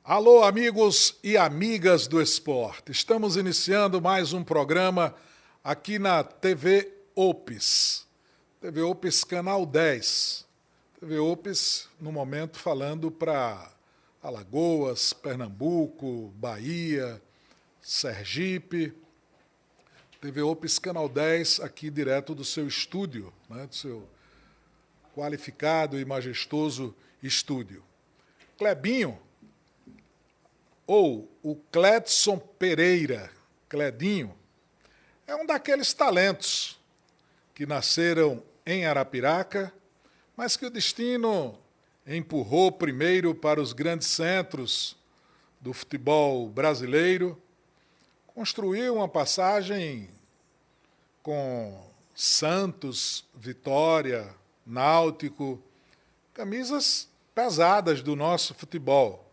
Alô, amigos e amigas do esporte. Estamos iniciando mais um programa aqui na TV Opes. TV Opes Canal 10. TV Opes, no momento, falando para Alagoas, Pernambuco, Bahia, Sergipe. TV Opes Canal 10, aqui direto do seu estúdio, do seu qualificado e majestoso estúdio. Clebinho, ou o Cledson Pereira, Cledinho, é um daqueles talentos que nasceram em Arapiraca, mas que o destino empurrou primeiro para os grandes centros do futebol brasileiro, construiu uma passagem com Santos, Vitória, Náutico, camisas pesadas do nosso futebol.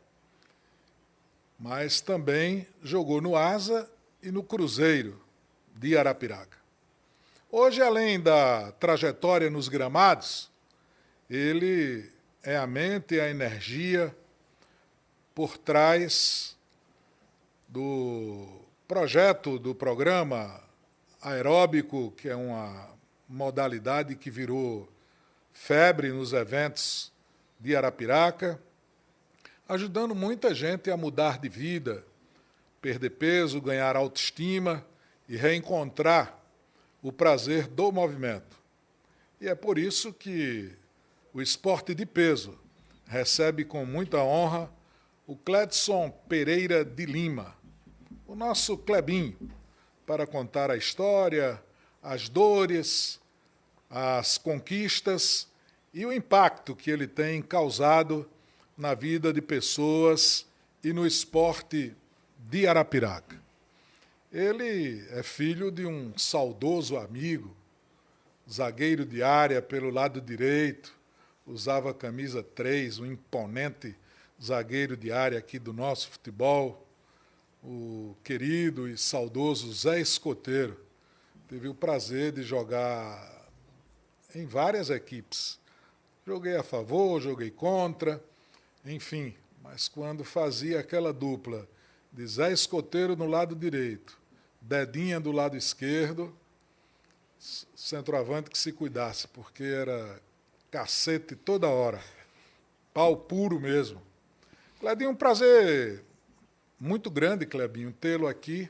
Mas também jogou no Asa e no Cruzeiro de Arapiraca. Hoje, além da trajetória nos gramados, ele é a mente e a energia por trás do projeto do programa aeróbico, que é uma modalidade que virou febre nos eventos de Arapiraca, ajudando muita gente a mudar de vida, perder peso, ganhar autoestima e reencontrar o prazer do movimento. E é por isso que o Esporte de Peso recebe com muita honra o Cledson Pereira de Lima, o nosso Clebinho, para contar a história, as dores, as conquistas e o impacto que ele tem causado na vida de pessoas e no esporte de Arapiraca. Ele é filho de um saudoso amigo, zagueiro de área pelo lado direito, usava a camisa 3, um imponente zagueiro de área aqui do nosso futebol, o querido e saudoso Zé Escoteiro. Teve o prazer de jogar em várias equipes. Joguei a favor, joguei contra, enfim, mas quando fazia aquela dupla de Zé Escoteiro no lado direito, Dedinha do lado esquerdo, centroavante que se cuidasse, porque era cacete toda hora, pau puro mesmo. Clebinho, um prazer muito grande, Clebinho, tê-lo aqui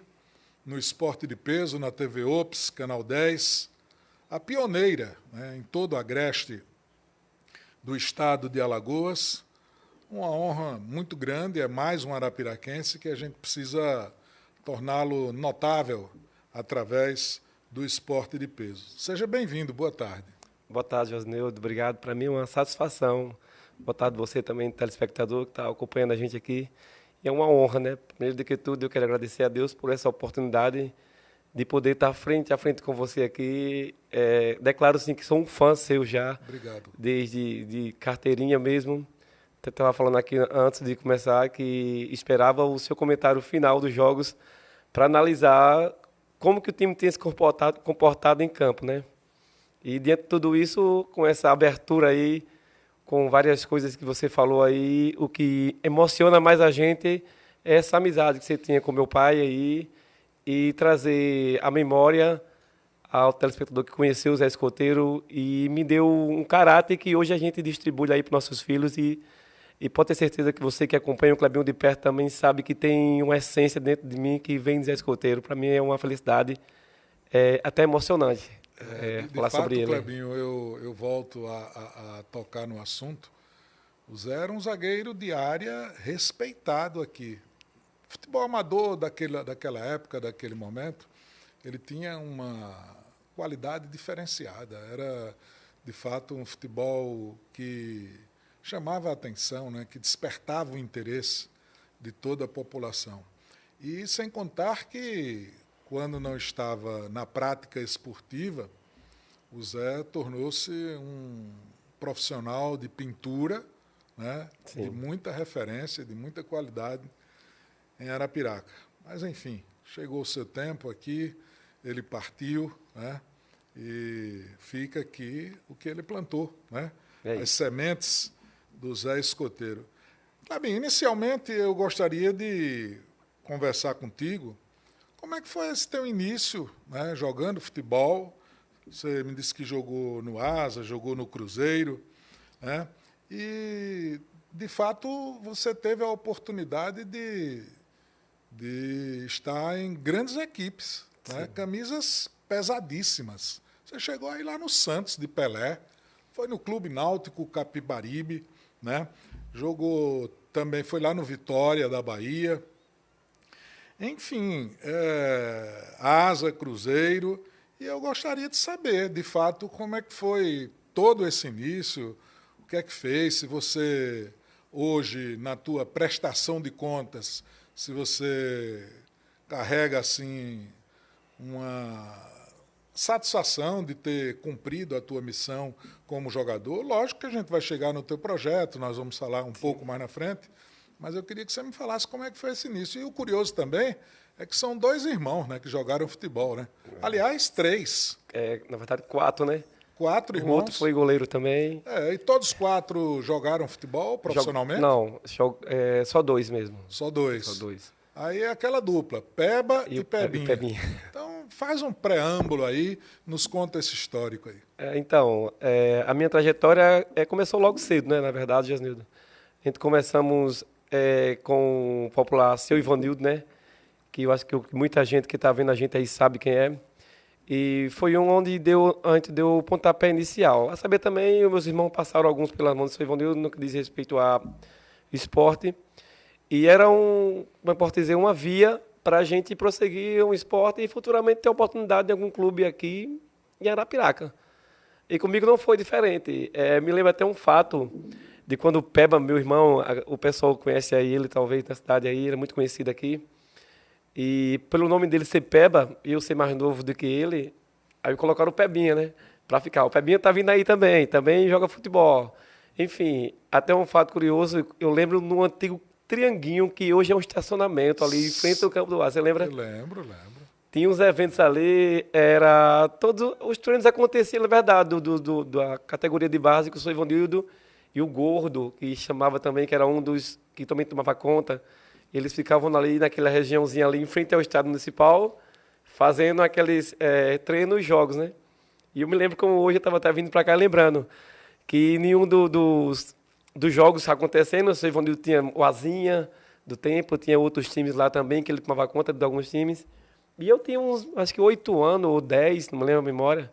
no Esporte de Peso, na TV Ops, Canal 10, a pioneira, em todo o agreste do estado de Alagoas. Uma honra muito grande, é mais um arapiraquense que a gente precisa torná-lo notável através do Esporte de Peso. Seja bem-vindo, boa tarde. Boa tarde, Josneudo, obrigado. Para mim é uma satisfação. Boa tarde você também, telespectador, que está acompanhando a gente aqui. E é uma honra, né? Primeiro de que tudo, eu quero agradecer a Deus por essa oportunidade de poder estar frente a frente com você aqui. Declaro, sim, que sou um fã seu já. Obrigado. Desde de carteirinha mesmo. Estava falando aqui antes de começar que esperava o seu comentário final dos jogos para analisar como que o time tem se comportado em campo, né? E diante de tudo isso, com essa abertura aí, com várias coisas que você falou aí, o que emociona mais a gente é essa amizade que você tinha com meu pai aí e trazer a memória ao telespectador que conheceu o Zé Escoteiro e me deu um caráter que hoje a gente distribui aí para nossos filhos e pode ter certeza que você que acompanha o Clebinho de perto também sabe que tem uma essência dentro de mim que vem de Zé Escoteiro. Para mim é uma felicidade até emocionante De falar fato, sobre ele. Clebinho, eu volto a tocar no assunto. O Zé era um zagueiro de área respeitado aqui. Futebol amador daquela época, daquele momento, ele tinha uma qualidade diferenciada. Era, de fato, um futebol que chamava a atenção, que despertava o interesse de toda a população. E sem contar que, quando não estava na prática esportiva, o Zé tornou-se um profissional de pintura, de muita referência, de muita qualidade em Arapiraca. Mas, enfim, chegou o seu tempo aqui, ele partiu, e fica aqui o que ele plantou, as sementes do Zé Escoteiro. Fabinho, inicialmente eu gostaria de conversar contigo. Como é que foi esse teu início, né, jogando futebol? Você me disse que jogou no Asa, jogou no Cruzeiro, né? E, de fato, você teve a oportunidade de estar em grandes equipes, né? Camisas pesadíssimas. Você chegou aí lá no Santos de Pelé, foi no Clube Náutico Capibaribe, né? Jogou também, foi lá no Vitória da Bahia. Enfim, Asa, Cruzeiro. E eu gostaria de saber, de fato, como é que foi todo esse início, o que é que fez, se você, hoje, na tua prestação de contas, se você carrega, assim, uma satisfação de ter cumprido a tua missão como jogador. Lógico que a gente vai chegar no teu projeto, nós vamos falar um pouco mais na frente, mas eu queria que você me falasse como é que foi esse início. E o curioso também é que são 2 irmãos, né, que jogaram futebol, né? Aliás, 3. Na verdade, 4, né? 4 O irmãos. outro foi goleiro também. E todos 4 jogaram futebol profissionalmente? Não, só 2 mesmo. Só 2. Só 2. Aí é aquela dupla, Peba e Pebinha. Pebinha. Então, faz um preâmbulo aí, nos conta esse histórico aí. A minha trajetória começou logo cedo, né? Na verdade, Jasnildo. A gente começamos com o popular Seu Ivanildo, né? Que eu acho que muita gente que está vendo a gente aí sabe quem é. E foi onde a gente deu o pontapé inicial. A saber também, os meus irmãos passaram alguns pelas mãos do Seu Ivanildo no que diz respeito a esporte. E era como eu posso dizer, uma via para a gente prosseguir um esporte e futuramente ter oportunidade em algum clube aqui em Arapiraca. E comigo não foi diferente. Me lembra até um fato de quando o Peba, meu irmão, o pessoal conhece aí ele, talvez, na cidade aí, ele é muito conhecido aqui. E pelo nome dele ser Peba, e eu ser mais novo do que ele, aí colocaram o Pebinha, né? Para ficar. O Pebinha tá vindo aí também joga futebol. Enfim, até um fato curioso, eu lembro no antigo Trianguinho, que hoje é um estacionamento ali em frente ao Campo do Ar, você lembra? Eu lembro. Tinha uns eventos ali, todos os treinos aconteciam, na verdade, da categoria de base, que o Sr. Ivanildo e o Gordo, que chamava também, que era um dos que também tomava conta. Eles ficavam ali naquela regiãozinha ali, em frente ao estádio municipal, fazendo aqueles treinos e jogos, né? E eu me lembro como hoje eu estava até vindo para cá lembrando que nenhum dos jogos acontecendo, o Sr. Ivanildo tinha o Azinha do tempo, tinha outros times lá também, que ele tomava conta de alguns times. E eu tinha acho que 8 anos ou 10, não me lembro a memória.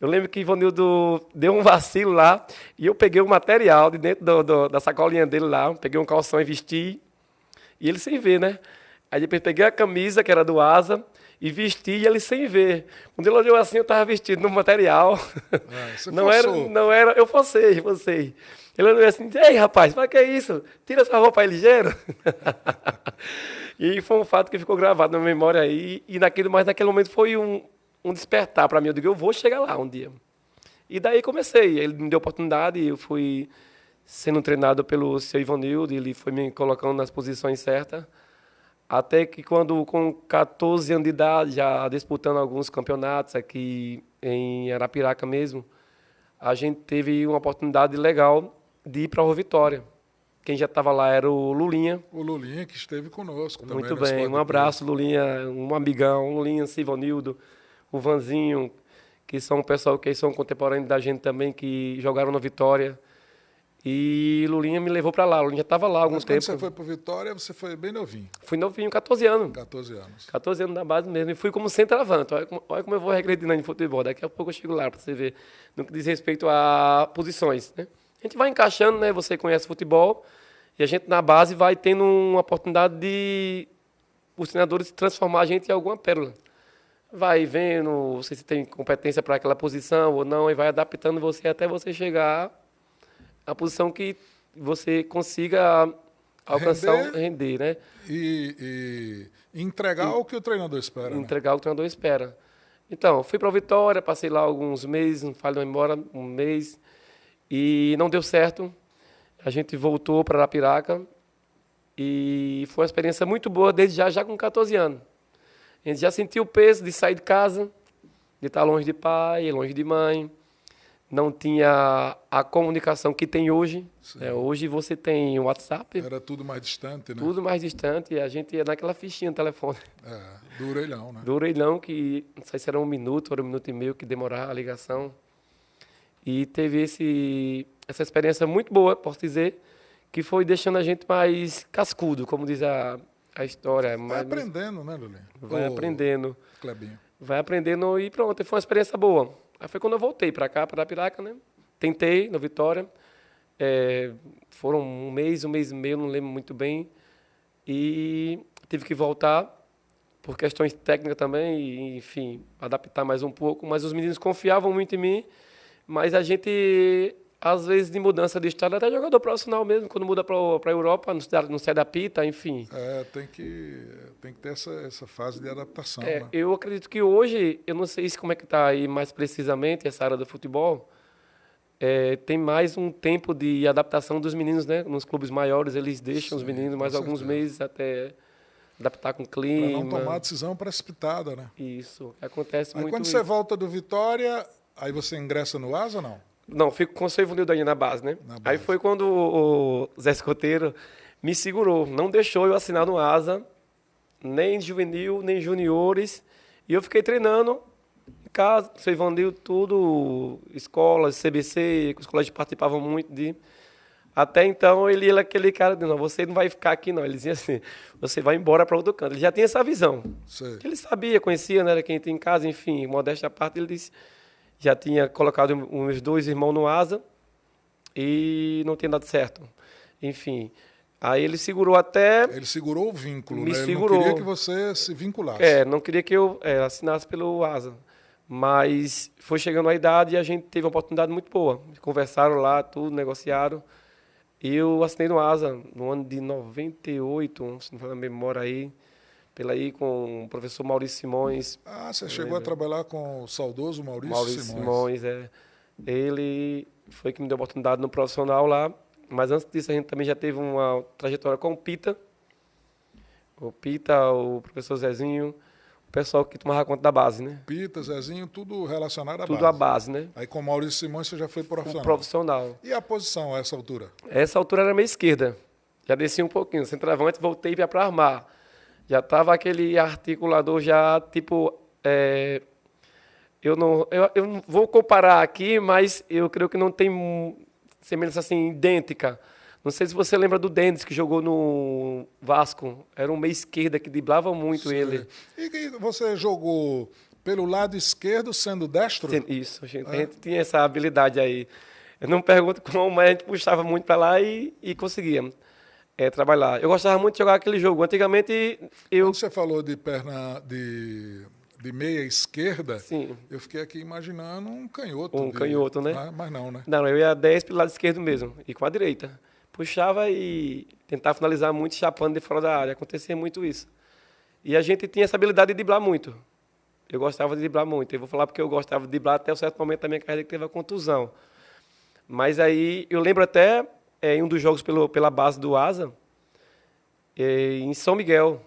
Eu lembro que o Ivanildo deu um vacilo lá e eu peguei o material de dentro da sacolinha dele lá, peguei um calção e vesti, e ele sem ver, né? Aí depois peguei a camisa, que era do Asa, e vesti e ele sem ver. Quando ele olhou assim, eu estava vestido no material. Você não era, eu forcei. Ele olhou assim, ei, rapaz, para que é isso? Tira essa roupa aí ligeiro. E foi um fato que ficou gravado na minha memória aí. Mas naquele momento foi um despertar para mim. Eu digo, eu vou chegar lá um dia. E daí comecei. Ele me deu oportunidade e eu fui sendo treinado pelo seu Ivanildo. Ele foi me colocando nas posições certas. Até que quando, com 14 anos de idade, já disputando alguns campeonatos aqui em Arapiraca mesmo, a gente teve uma oportunidade legal de ir para o Vitória. Quem já estava lá era o Lulinha. O Lulinha, que esteve conosco também. Muito bem, um abraço, Lulinha, um amigão, Lulinha, Sivanildo, o Vanzinho, que são um pessoal que são contemporâneos da gente também, que jogaram no Vitória. E Lulinha me levou para lá. Lulinha já estava lá há algum tempo. Quando você foi para o Vitória, você foi bem novinho. Fui novinho, 14 anos. 14 anos. 14 anos na base mesmo. E fui como centroavante. Olha como eu vou regredindo em futebol. Daqui a pouco eu chego lá para você ver. No que diz respeito a posições, né? A gente vai encaixando, né? Você conhece futebol. E a gente na base vai tendo uma oportunidade de os treinadores transformar a gente em alguma pérola. Vai vendo, não sei se tem competência para aquela posição ou não, e vai adaptando você até você chegar à posição que você consiga alcançar, render, né? E entregar o que o treinador espera. Entregar o que o treinador espera. Então, fui para o Vitória, passei lá alguns meses, não falho embora, um mês, e não deu certo. A gente voltou para Arapiraca e foi uma experiência muito boa desde já com 14 anos. A gente já sentiu o peso de sair de casa, de estar longe de pai, longe de mãe, não tinha a comunicação que tem hoje. Sim. Hoje você tem o WhatsApp. Era tudo mais distante, né? Tudo mais distante. E a gente ia naquela fichinha no telefone. Do orelhão, né? Do orelhão, que não sei se era 1 minuto, ou 1 minuto e meio que demorava a ligação. E teve essa experiência muito boa, posso dizer, que foi deixando a gente mais cascudo, como diz a história. Vai aprendendo, né, Lulinha? Vai aprendendo. Clebinho. Vai aprendendo e pronto. E foi uma experiência boa. Aí foi quando eu voltei para cá, para Arapiraca, né? Tentei no Vitória. Foram 1 mês, 1 mês e meio, não lembro muito bem. E tive que voltar por questões técnicas também, e, enfim, adaptar mais um pouco. Mas os meninos confiavam muito em mim. Mas a gente, às vezes, de mudança de estado, até jogador profissional mesmo, quando muda para a Europa, não se adapta, enfim. Tem que ter essa fase de adaptação. Né? Eu acredito que hoje, eu não sei como é que está aí mais precisamente essa área do futebol, tem mais um tempo de adaptação dos meninos, né? Nos clubes maiores, eles deixam os meninos mais alguns meses até adaptar com o clima. Para não tomar decisão precipitada, né? Isso, acontece muito. Aí quando você volta do Vitória, aí você ingressa no Asa ou não? Não, fico com o Ivanildo aí na base, né? Na base. Aí foi quando o Zé Escoteiro me segurou, não deixou eu assinar no Asa, nem juvenil, nem juniores, e eu fiquei treinando em casa, o Ivanildo, tudo, escolas, CBC, que os colégios participavam muito de... Até então, ele era aquele cara de, não, você não vai ficar aqui, não. Ele dizia assim, você vai embora para outro canto. Ele já tinha essa visão. Sei. Ele sabia, conhecia, né, era quem tinha em casa, enfim, modéstia à parte, ele disse... Já tinha colocado uns 2 irmãos no Asa e não tinha dado certo. Enfim, aí ele segurou até... Ele segurou o vínculo, me né? Ele segurou. não queria que você se vinculasse. Não queria que eu assinasse pelo Asa. Mas foi chegando a idade e a gente teve uma oportunidade muito boa. Conversaram lá, tudo, negociaram. E eu assinei no Asa no ano de 98, se não for na memória aí. Com o professor Maurício Simões. Você chegou a trabalhar com o saudoso Maurício Simões, Ele foi que me deu a oportunidade no profissional lá, mas antes disso a gente também já teve uma trajetória com o Pita. O Pita, o professor Zezinho, o pessoal que tomava conta da base, né? Pita, Zezinho, tudo relacionado à base. Tudo à base, né? Aí com o Maurício Simões você já foi profissional. Profissional. E a posição a essa altura? Essa altura era meia esquerda. Já desci um pouquinho, centroavante, voltei para armar. Já estava aquele articulador já, tipo... Eu não vou comparar aqui, mas eu creio que não tem semelhança assim, idêntica. Não sei se você lembra do Denis, que jogou no Vasco. Era um meia esquerda que driblava muito. Sim. Ele. E você jogou pelo lado esquerdo, sendo destro? Isso, a gente tinha essa habilidade aí. Eu não pergunto como, mas a gente puxava muito para lá e conseguia. Trabalhar. Eu gostava muito de jogar aquele jogo. Antigamente, Quando você falou de perna de meia esquerda, sim, eu fiquei aqui imaginando um canhoto. Canhoto, né? Mas não, né? Não, eu ia 10 pelo lado esquerdo mesmo, e com a direita. Puxava e tentava finalizar muito, chapando de fora da área. Acontecia muito isso. E a gente tinha essa habilidade de driblar muito. Eu gostava de driblar muito. Eu vou falar porque eu gostava de driblar até um certo momento da minha carreira que teve a contusão. Mas aí, eu lembro até... em um dos jogos pela base do Asa, em São Miguel,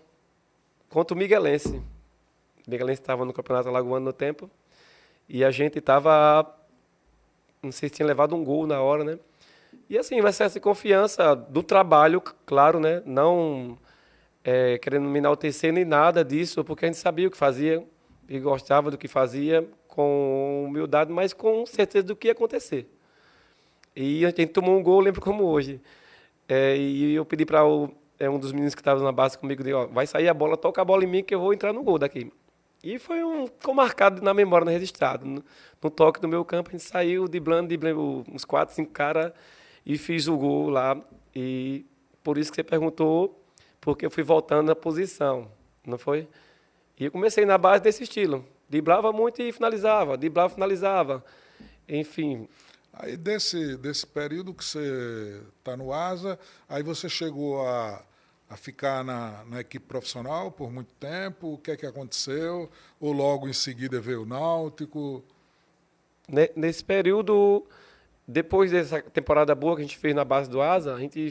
contra o Miguelense. O Miguelense estava no Campeonato Alagoano no tempo, e a gente estava, não sei se tinha levado um gol na hora, né? E assim, uma certa confiança do trabalho, claro, né? Não querendo me enaltecer nem nada disso, porque a gente sabia o que fazia e gostava do que fazia, com humildade, mas com certeza do que ia acontecer. E a gente tomou um gol, lembro como hoje. E eu pedi para um dos meninos que estava na base comigo, vai sair a bola, toca a bola em mim que eu vou entrar no gol daqui. E ficou marcado na memória, registrado. No toque do meu campo, a gente saiu driblando uns 4, 5 caras e fiz o gol lá. E por isso que você perguntou, porque eu fui voltando na posição, não foi? E eu comecei na base desse estilo. Driblava muito e finalizava, driblava e finalizava. Enfim... Aí desse período que você está no Asa, aí você chegou a ficar na equipe profissional por muito tempo? O que é que aconteceu? Ou logo em seguida veio o Náutico? Nesse período, depois dessa temporada boa que a gente fez na base do Asa, a gente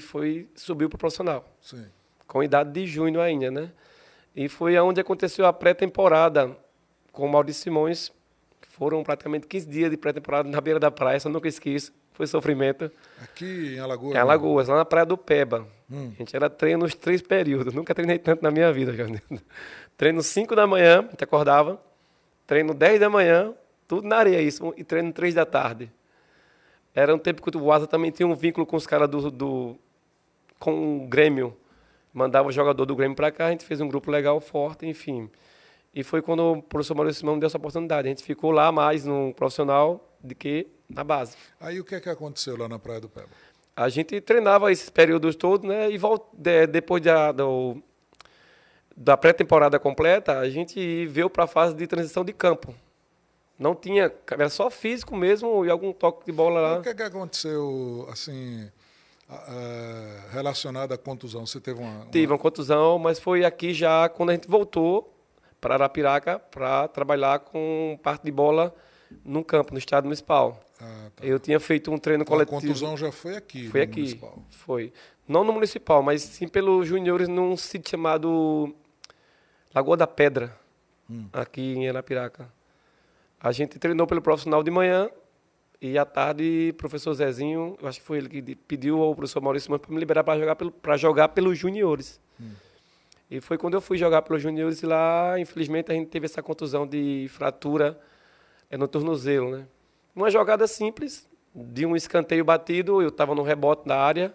subiu para o profissional. Sim. Com idade de junho ainda, né? E foi onde aconteceu a pré-temporada com o Maurício Simões. Foram praticamente 15 dias de pré-temporada na beira da praia, só nunca esqueço. Foi sofrimento. Aqui em Alagoas? Em Alagoas, lá na Praia do Peba. A gente era treino nos 3 períodos. Nunca treinei tanto na minha vida. Treino 5 da manhã, a gente acordava. Treino 10 da manhã, tudo na areia isso. E treino 3 da tarde. Era um tempo que o Asa também tinha um vínculo com os caras com o Grêmio. Mandava o jogador do Grêmio para cá, a gente fez um grupo legal, forte, enfim. E foi quando o professor Maurício Simão me deu essa oportunidade. A gente ficou lá mais no profissional do que na base. Aí o que é que aconteceu lá na Praia do Peba? A gente treinava esses períodos todos, né? E depois da pré-temporada completa, a gente veio para a fase de transição de campo. Não tinha, era só físico mesmo e algum toque de bola lá. E o que é que aconteceu, assim, relacionado à contusão? Você teve Tive uma contusão, mas foi aqui já quando a gente voltou para Arapiraca para trabalhar com parte de bola no campo, no estádio municipal. Tá. Eu tinha feito um treino coletivo. A contusão já foi aqui, foi no aqui, municipal? Foi. Não no municipal, mas sim pelos juniores num sítio chamado Lagoa da Pedra, aqui em Arapiraca. A gente treinou pelo profissional de manhã e à tarde o professor Zezinho, eu acho que foi ele que pediu ao professor Maurício para me liberar para jogar pelos juniores. E foi quando eu fui jogar pelos juniores e lá, infelizmente, a gente teve essa contusão de fratura no tornozelo, né? Uma jogada simples, de um escanteio batido, eu estava no rebote da área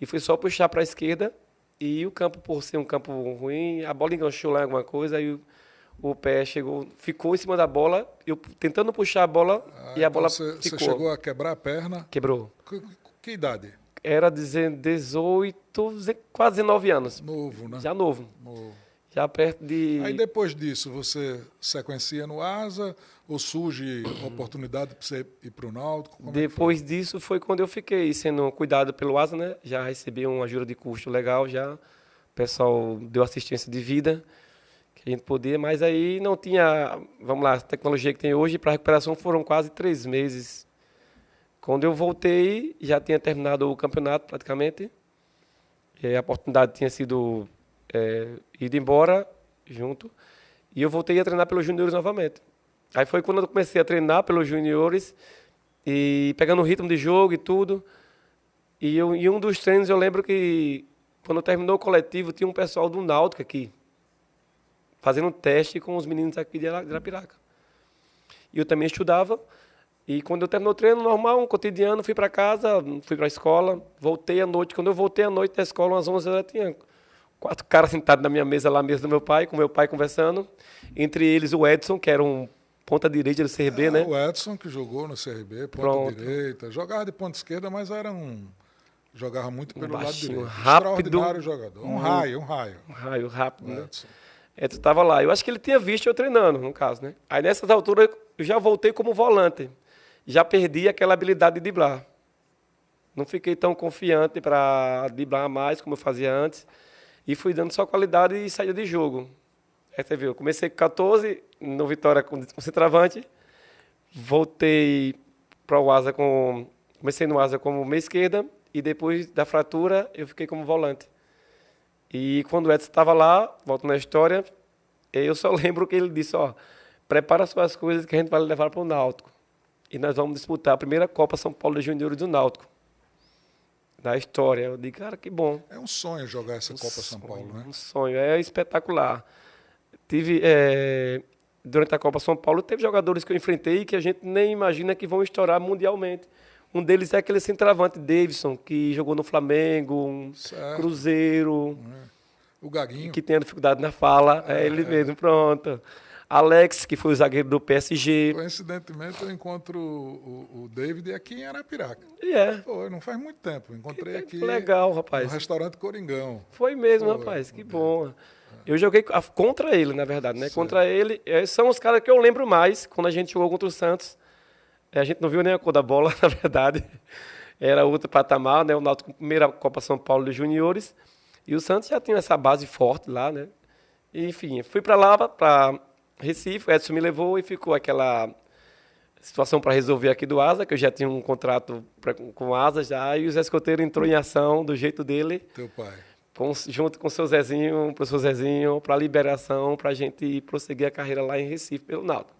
e fui só puxar para a esquerda e o campo, por ser um campo ruim, a bola enganchou lá em alguma coisa, aí o pé ficou em cima da bola, eu tentando puxar a bola e a bola ficou. Você chegou a quebrar a perna? Quebrou. Que idade? Era 18, quase 19 anos. Novo, né? Já novo. Novo. Já perto de... Aí depois disso, você sequencia no Asa ou surge oportunidade para você ir para o Náutico? Depois disso foi quando eu fiquei sendo cuidado pelo Asa, né? Já recebi uma ajuda de custo legal, já o pessoal deu assistência de vida, que a gente podia, mas aí não tinha, vamos lá, a tecnologia que tem hoje, para a recuperação foram quase 3 meses. Quando eu voltei, já tinha terminado o campeonato praticamente, e a oportunidade tinha sido ido embora junto, e eu voltei a treinar pelos juniores novamente. Aí foi quando eu comecei a treinar pelos juniores, e pegando o ritmo de jogo e tudo, e em um dos treinos eu lembro que, quando terminou o coletivo, tinha um pessoal do Náutico aqui, fazendo um teste com os meninos aqui de Arapiraca. E eu também estudava, e quando eu terminou o treino normal, um cotidiano, fui para casa, fui para a escola, voltei à noite. Quando eu voltei à noite da escola, umas 11 horas, tinha 4 caras sentados na minha mesa, lá mesmo do meu pai, com meu pai conversando. Entre eles o Edson, que era um ponta direita do CRB, né? O Edson, que jogou no CRB, ponta direita. Jogava de ponta esquerda, mas jogava muito pelo lado direito. Rápido. Extraordinário jogador. Um raio. Um raio rápido, né? Edson. Edson estava lá. Eu acho que ele tinha visto eu treinando, no caso, né? Aí nessas alturas eu já voltei como volante. Já perdi aquela habilidade de driblar. Não fiquei tão confiante para driblar mais como eu fazia antes. E fui dando só qualidade e saída de jogo. Aí você viu, eu comecei com 14, no Vitória com centroavante. Voltei para o Asa comecei no Asa como meia esquerda. E depois da fratura, eu fiquei como volante. E quando o Edson estava lá, volto na história, eu só lembro que ele disse, prepara suas coisas que a gente vai levar para o Náutico. E nós vamos disputar a primeira Copa São Paulo de Juniores do Náutico. Na história. Eu digo, cara, que bom. É um sonho jogar essa Copa São Paulo, né? Um sonho, é espetacular. Durante a Copa São Paulo, teve jogadores que eu enfrentei que a gente nem imagina que vão estourar mundialmente. Um deles é aquele centroavante Davidson, que jogou no Flamengo, Cruzeiro. O Gaguinho. Que tem dificuldade na fala, ele mesmo, pronto. Alex, que foi o zagueiro do PSG. Coincidentemente, eu encontro o David aqui em Arapiraca. Foi, não faz muito tempo. Encontrei aqui. Legal, rapaz. No restaurante Coringão. Foi mesmo, rapaz. Que bom. Eu joguei contra ele, na verdade, né? Certo. Contra ele. São os caras que eu lembro mais quando a gente jogou contra o Santos. A gente não viu nem a cor da bola, na verdade. Era outro patamar, né? O Náutico, primeira Copa São Paulo de Juniores. E o Santos já tinha essa base forte lá, né? E, enfim, fui para lá, para Recife, o Edson me levou e ficou aquela situação para resolver aqui do Asa, que eu já tinha um contrato com o Asa já, e o Zé Escoteiro entrou em ação do jeito dele. Teu pai. Junto com o seu Zezinho, para a liberação, para a gente prosseguir a carreira lá em Recife, pelo Náutico.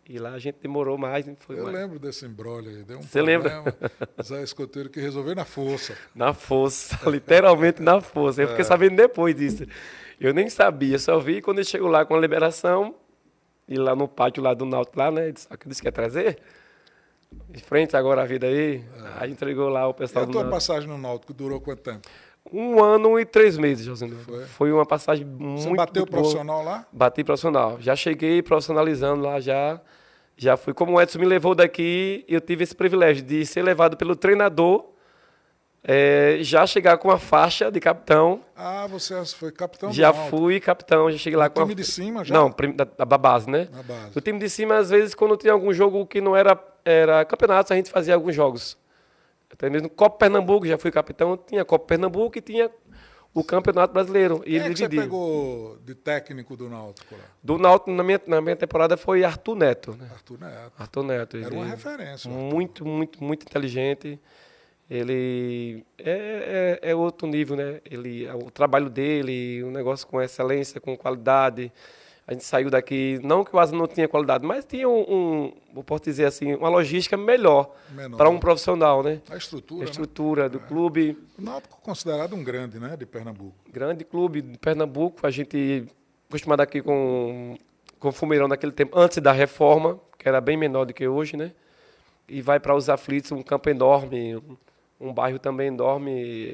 E lá a gente demorou mais. Foi Eu mais. lembro desse imbróglio aí. Deu um Você problema. lembra? Zé Escoteiro que resolveu na força. Na força, literalmente na força. Eu fiquei sabendo depois disso. Eu nem sabia, só vi quando ele chegou lá com a liberação, e lá no pátio lá do Náutico, lá, né? Disse que ia trazer. De frente agora a vida aí. Aí entregou lá o E pessoal a do tua Náutico. passagem no Náutico durou quanto tempo? 1 ano e 3 meses, Josinaldo. Foi uma passagem Você muito, bateu muito boa. profissional lá? Bati profissional. Já cheguei profissionalizando lá, já fui. Como o Edson me levou daqui, eu tive esse privilégio de ser levado pelo treinador, já chegar com a faixa de capitão. Ah, você foi capitão Já do Náutico. fui capitão, já cheguei lá No com time de cima já? Não, da base, né? Na base. No time de cima, às vezes, quando tinha algum jogo que não era campeonato, a gente fazia alguns jogos. Até mesmo Copa Pernambuco, já fui capitão, tinha Copa Pernambuco e tinha o Campeonato Brasileiro. E Quem ele é que você dividia. pegou de técnico do Náutico lá? Do Náutico, na minha temporada, foi Arthur Neto, né? Arthur Neto. Arthur Neto. Era ele uma referência. o Arthur. muito, muito, muito inteligente. Ele é outro nível, né? O trabalho dele, um negócio com excelência, com qualidade. A gente saiu daqui, não que o Asa não tinha qualidade, mas tinha eu posso dizer assim, uma logística melhor Menor. para um profissional, né? A estrutura, A né? estrutura do clube, O Náutico considerado um grande, né? De Pernambuco. grande clube de Pernambuco. A gente acostumado aqui com o Fumeirão naquele tempo, antes da reforma, que era bem menor do que hoje, né? E vai para os Aflitos, um campo enorme, um bairro também enorme.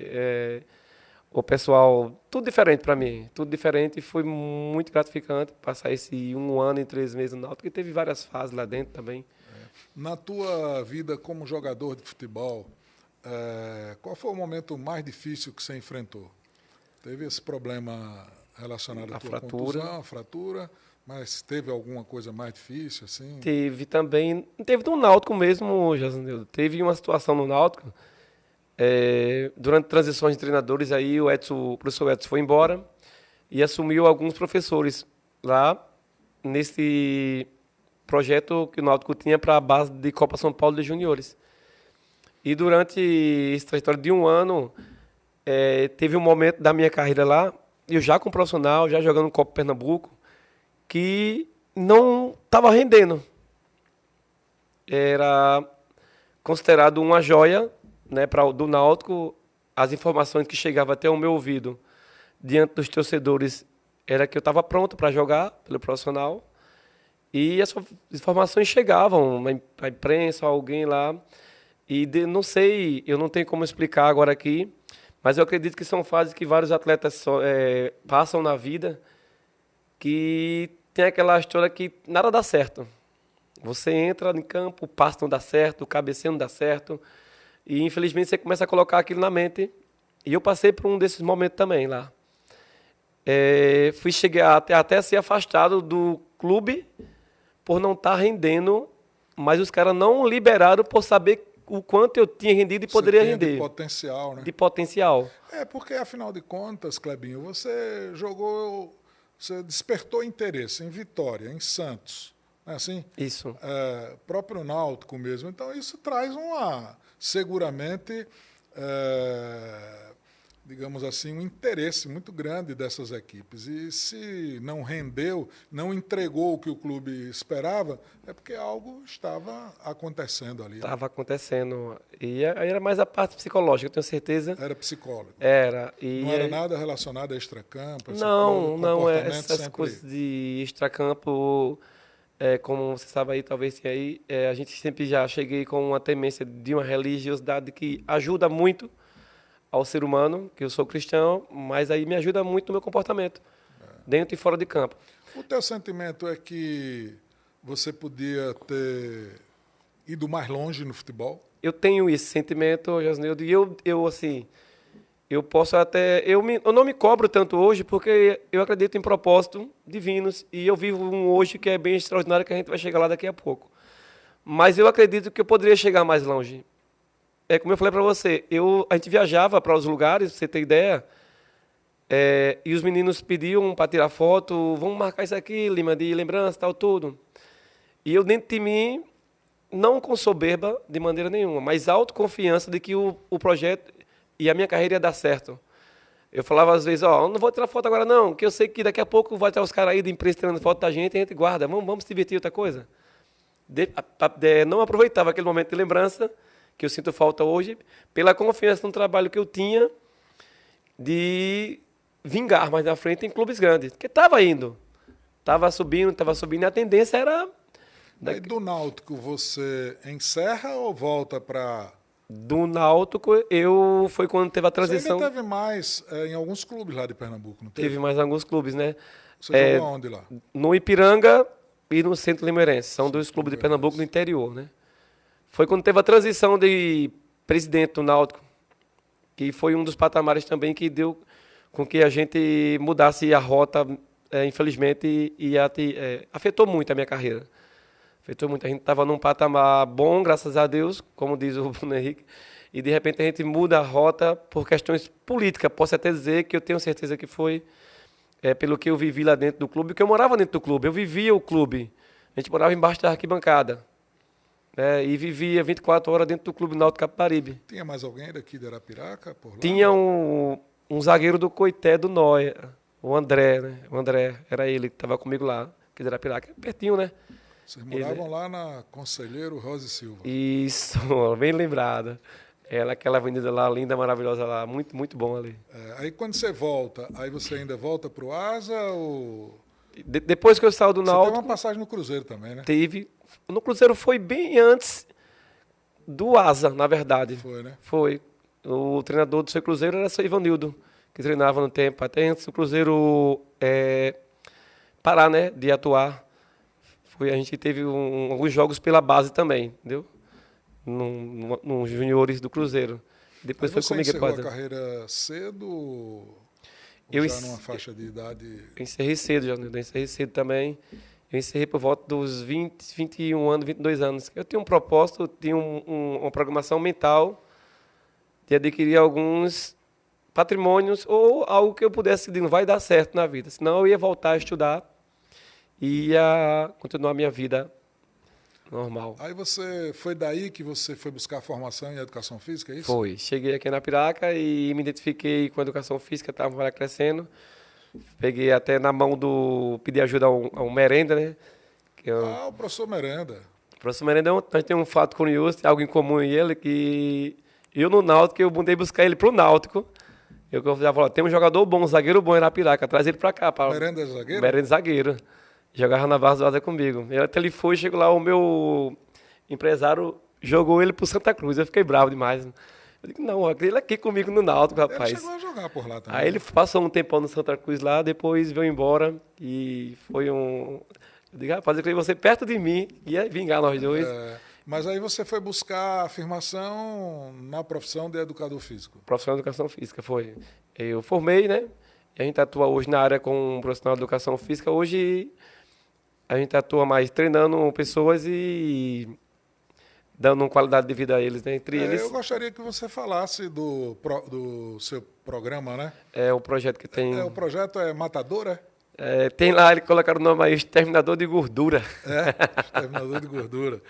O pessoal, tudo diferente para mim, tudo diferente. E foi muito gratificante passar esse 1 ano e 3 meses no Náutico, e teve várias fases lá dentro também. Na tua vida como jogador de futebol, qual foi o momento mais difícil que você enfrentou? Teve esse problema relacionado à tua contusão, a fratura, mas teve alguma coisa mais difícil, assim? Teve também, teve no Náutico mesmo, Jasanildo. Teve uma situação no Náutico, durante transições de treinadores, aí o professor Edson foi embora e assumiu alguns professores lá nesse projeto que o Náutico tinha para a base de Copa São Paulo de Juniores. E durante essa trajetória de 1 ano, teve um momento da minha carreira lá, eu já como profissional, já jogando Copa Pernambuco, que não estava rendendo. Era considerado uma joia, né, do Náutico. As informações que chegavam até o meu ouvido diante dos torcedores era que eu estava pronto para jogar pelo profissional. E essas informações chegavam na imprensa, alguém lá. E não sei, eu não tenho como explicar agora aqui, mas eu acredito que são fases que vários atletas passam na vida, que tem aquela história que nada dá certo. Você entra em campo, o passe não dá certo, o cabeceio não dá certo, e infelizmente você começa a colocar aquilo na mente. E eu passei por um desses momentos também lá. Cheguei até a ser afastado do clube por não estar rendendo, mas os caras não liberaram por saber o quanto eu tinha rendido e poderia render. De potencial, né? De potencial. Porque, afinal de contas, Clebinho, você jogou, você despertou interesse em Vitória, em Santos, não é assim? Isso. Próprio Náutico mesmo. Então, isso traz seguramente, digamos assim, um interesse muito grande dessas equipes. E se não rendeu, não entregou o que o clube esperava, é porque algo estava acontecendo ali. Estava acontecendo. E aí era mais a parte psicológica, eu tenho certeza. Era psicólogo. Era. Não era nada relacionado a extracampo? Não, essas coisas de extracampo, como você sabe aí, talvez tenha aí, a gente sempre já cheguei com uma temência de uma religiosidade que ajuda muito ao ser humano, que eu sou cristão, mas aí me ajuda muito no meu comportamento, dentro e fora de campo. O teu sentimento é que você podia ter ido mais longe no futebol? Eu tenho esse sentimento, Josnildo, e eu assim, eu posso até... Eu não me cobro tanto hoje, porque eu acredito em propósitos divinos, e eu vivo um hoje que é bem extraordinário, que a gente vai chegar lá daqui a pouco. Mas eu acredito que eu poderia chegar mais longe. Como eu falei para você, a gente viajava para os lugares, pra você ter ideia, e os meninos pediam para tirar foto, vamos marcar isso aqui, Lima, de lembrança, tal, tudo. E eu, dentro de mim, não com soberba de maneira nenhuma, mas autoconfiança de que o projeto e a minha carreira ia dar certo. Eu falava às vezes, eu não vou tirar foto agora não, que eu sei que daqui a pouco vai estar os caras aí da imprensa tirando foto da gente, e a gente guarda, vamos se divertir outra coisa. não aproveitava aquele momento de lembrança, que eu sinto falta hoje, pela confiança no trabalho que eu tinha de vingar mais na frente em clubes grandes. Porque estava indo, estava subindo, e a tendência era... Aí do Náutico você encerra ou volta para... Do Náutico, foi quando teve a transição. Você ainda teve mais em alguns clubes lá de Pernambuco, não teve? Teve mais alguns clubes, né? Você jogou onde lá? No Ipiranga e no Centro Limeirense. São dois clubes de Pernambuco no interior, né? Foi quando teve a transição de presidente do Náutico, que foi um dos patamares também que deu com que a gente mudasse a rota, infelizmente, e afetou muito a minha carreira. Afetou muito. A gente estava num patamar bom, graças a Deus, como diz o Bruno Henrique, e de repente a gente muda a rota por questões políticas. Posso até dizer que eu tenho certeza que foi pelo que eu vivi lá dentro do clube, porque eu morava dentro do clube, eu vivia o clube. A gente morava embaixo da arquibancada. E vivia 24 horas dentro do Clube Náutico Capibaribe. Tinha mais alguém daqui de Arapiraca por lá? Tinha um zagueiro do Coité do Noia, o André, né? O André, era ele que estava comigo lá, que de Arapiraca, pertinho, né? Vocês moravam lá na Conselheiro Rosa e Silva. Isso, bem lembrada. Aquela avenida lá, linda, maravilhosa lá, muito, muito bom ali. Aí quando você volta, aí você ainda volta para o Asa ou... Depois que eu saio do Náutico... Você teve uma passagem no Cruzeiro também, né? Teve. No Cruzeiro foi bem antes do Asa, na verdade. Foi, né? Foi. O treinador do seu Cruzeiro era o seu Ivanildo, que treinava no tempo. Até antes do Cruzeiro parar, né, de atuar. A gente teve alguns jogos pela base também, entendeu? Nos juniores do Cruzeiro. Depois foi comigo. Você encerrou a carreira cedo ou já numa faixa de idade? Eu encerrei cedo, já. Eu encerrei cedo também. Eu encerrei por volta dos 20, 21 anos, 22 anos. Eu tinha um propósito, tinha uma programação mental de adquirir alguns patrimônios ou algo que eu pudesse decidir, não vai dar certo na vida. Senão eu ia voltar a estudar e ia continuar a minha vida normal. Aí foi daí que você foi buscar formação em educação física, é isso? Foi. Cheguei aqui na Piraca e me identifiquei com a educação física, estava crescendo. Peguei até na mão pedi ajuda a um merenda, né? O professor Merenda. O professor Merenda, a gente tem um fato curioso, tem algo em comum em ele, que eu no Náutico, eu mandei buscar ele pro Náutico. Eu já falei, tem um jogador bom, um zagueiro bom em Arapiraca, traz ele pra cá. Merenda é zagueiro? Merenda é zagueiro. Jogava na Varsa do Asa comigo. Até ele foi, chegou lá, o meu empresário jogou ele pro Santa Cruz. Eu fiquei bravo demais. Eu digo, não, ele aqui comigo no Náutico, rapaz. Ele chegou a jogar por lá também. Aí ele passou um tempão no Santa Cruz lá, depois veio embora e foi Eu digo, rapaz, eu queria você perto de mim, ia vingar nós dois. Mas aí você foi buscar afirmação na profissão de educador físico? Profissional de educação física, foi. Eu formei, né? E a gente atua hoje na área com um profissional de educação física. Hoje a gente atua mais treinando pessoas e dando qualidade de vida a eles, né? Entre eles. Eu gostaria que você falasse do seu programa, né? O projeto que tem... O projeto é Matadora? Tem lá, ele colocaram o nome aí, Exterminador de Gordura. Exterminador de Gordura.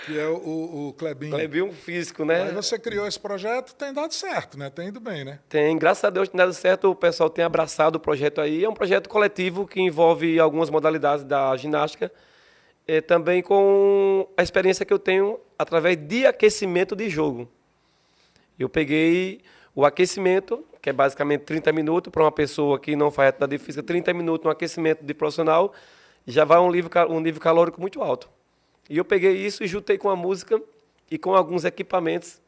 Que é o Clebinho. Clebinho físico, né? Aí você criou esse projeto, tem dado certo, né? Tem ido bem, né? Tem, graças a Deus tem dado certo, o pessoal tem abraçado o projeto aí. É um projeto coletivo que envolve algumas modalidades da ginástica, também com a experiência que eu tenho através de aquecimento de jogo. Eu peguei o aquecimento, que é basicamente 30 minutos, para uma pessoa que não faz atividade física, 30 minutos no aquecimento de profissional, já vai um nível calórico muito alto. E eu peguei isso e juntei com a música e com alguns equipamentos,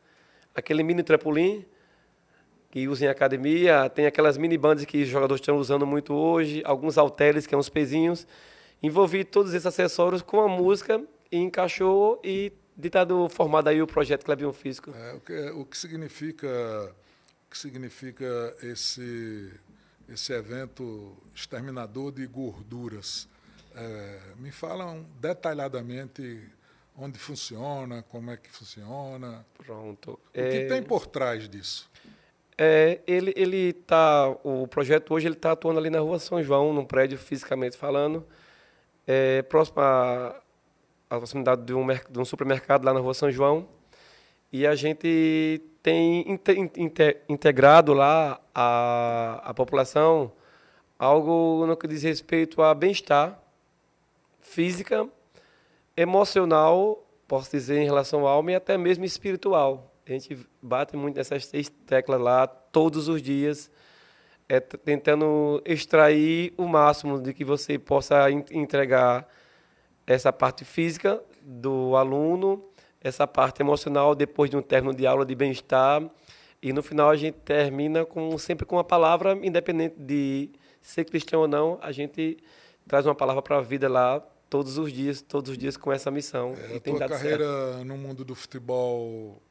aquele mini trampolim que usa em academia, tem aquelas mini bandas que os jogadores estão usando muito hoje, alguns halteres, que são uns pezinhos. Envolvi todos esses acessórios com a música e encaixou e de estado formado aí o projeto Clebinho Físico. O que significa esse evento exterminador de gorduras? Me falam detalhadamente onde funciona, como é que funciona. Pronto. O que tem por trás disso? O projeto hoje ele está atuando ali na Rua São João, num prédio fisicamente falando, próximo à proximidade de um supermercado lá na Rua São João. E a gente tem integrado lá a população algo no que diz respeito a bem-estar física, emocional, posso dizer, em relação à alma e até mesmo espiritual. A gente bate muito nessas 3 teclas lá todos os dias, tentando extrair o máximo de que você possa entregar essa parte física do aluno, essa parte emocional depois de um término de aula de bem-estar. E no final a gente termina sempre com uma palavra, independente de ser cristão ou não, a gente traz uma palavra para a vida lá todos os dias com essa missão. A tua carreira no mundo do futebol,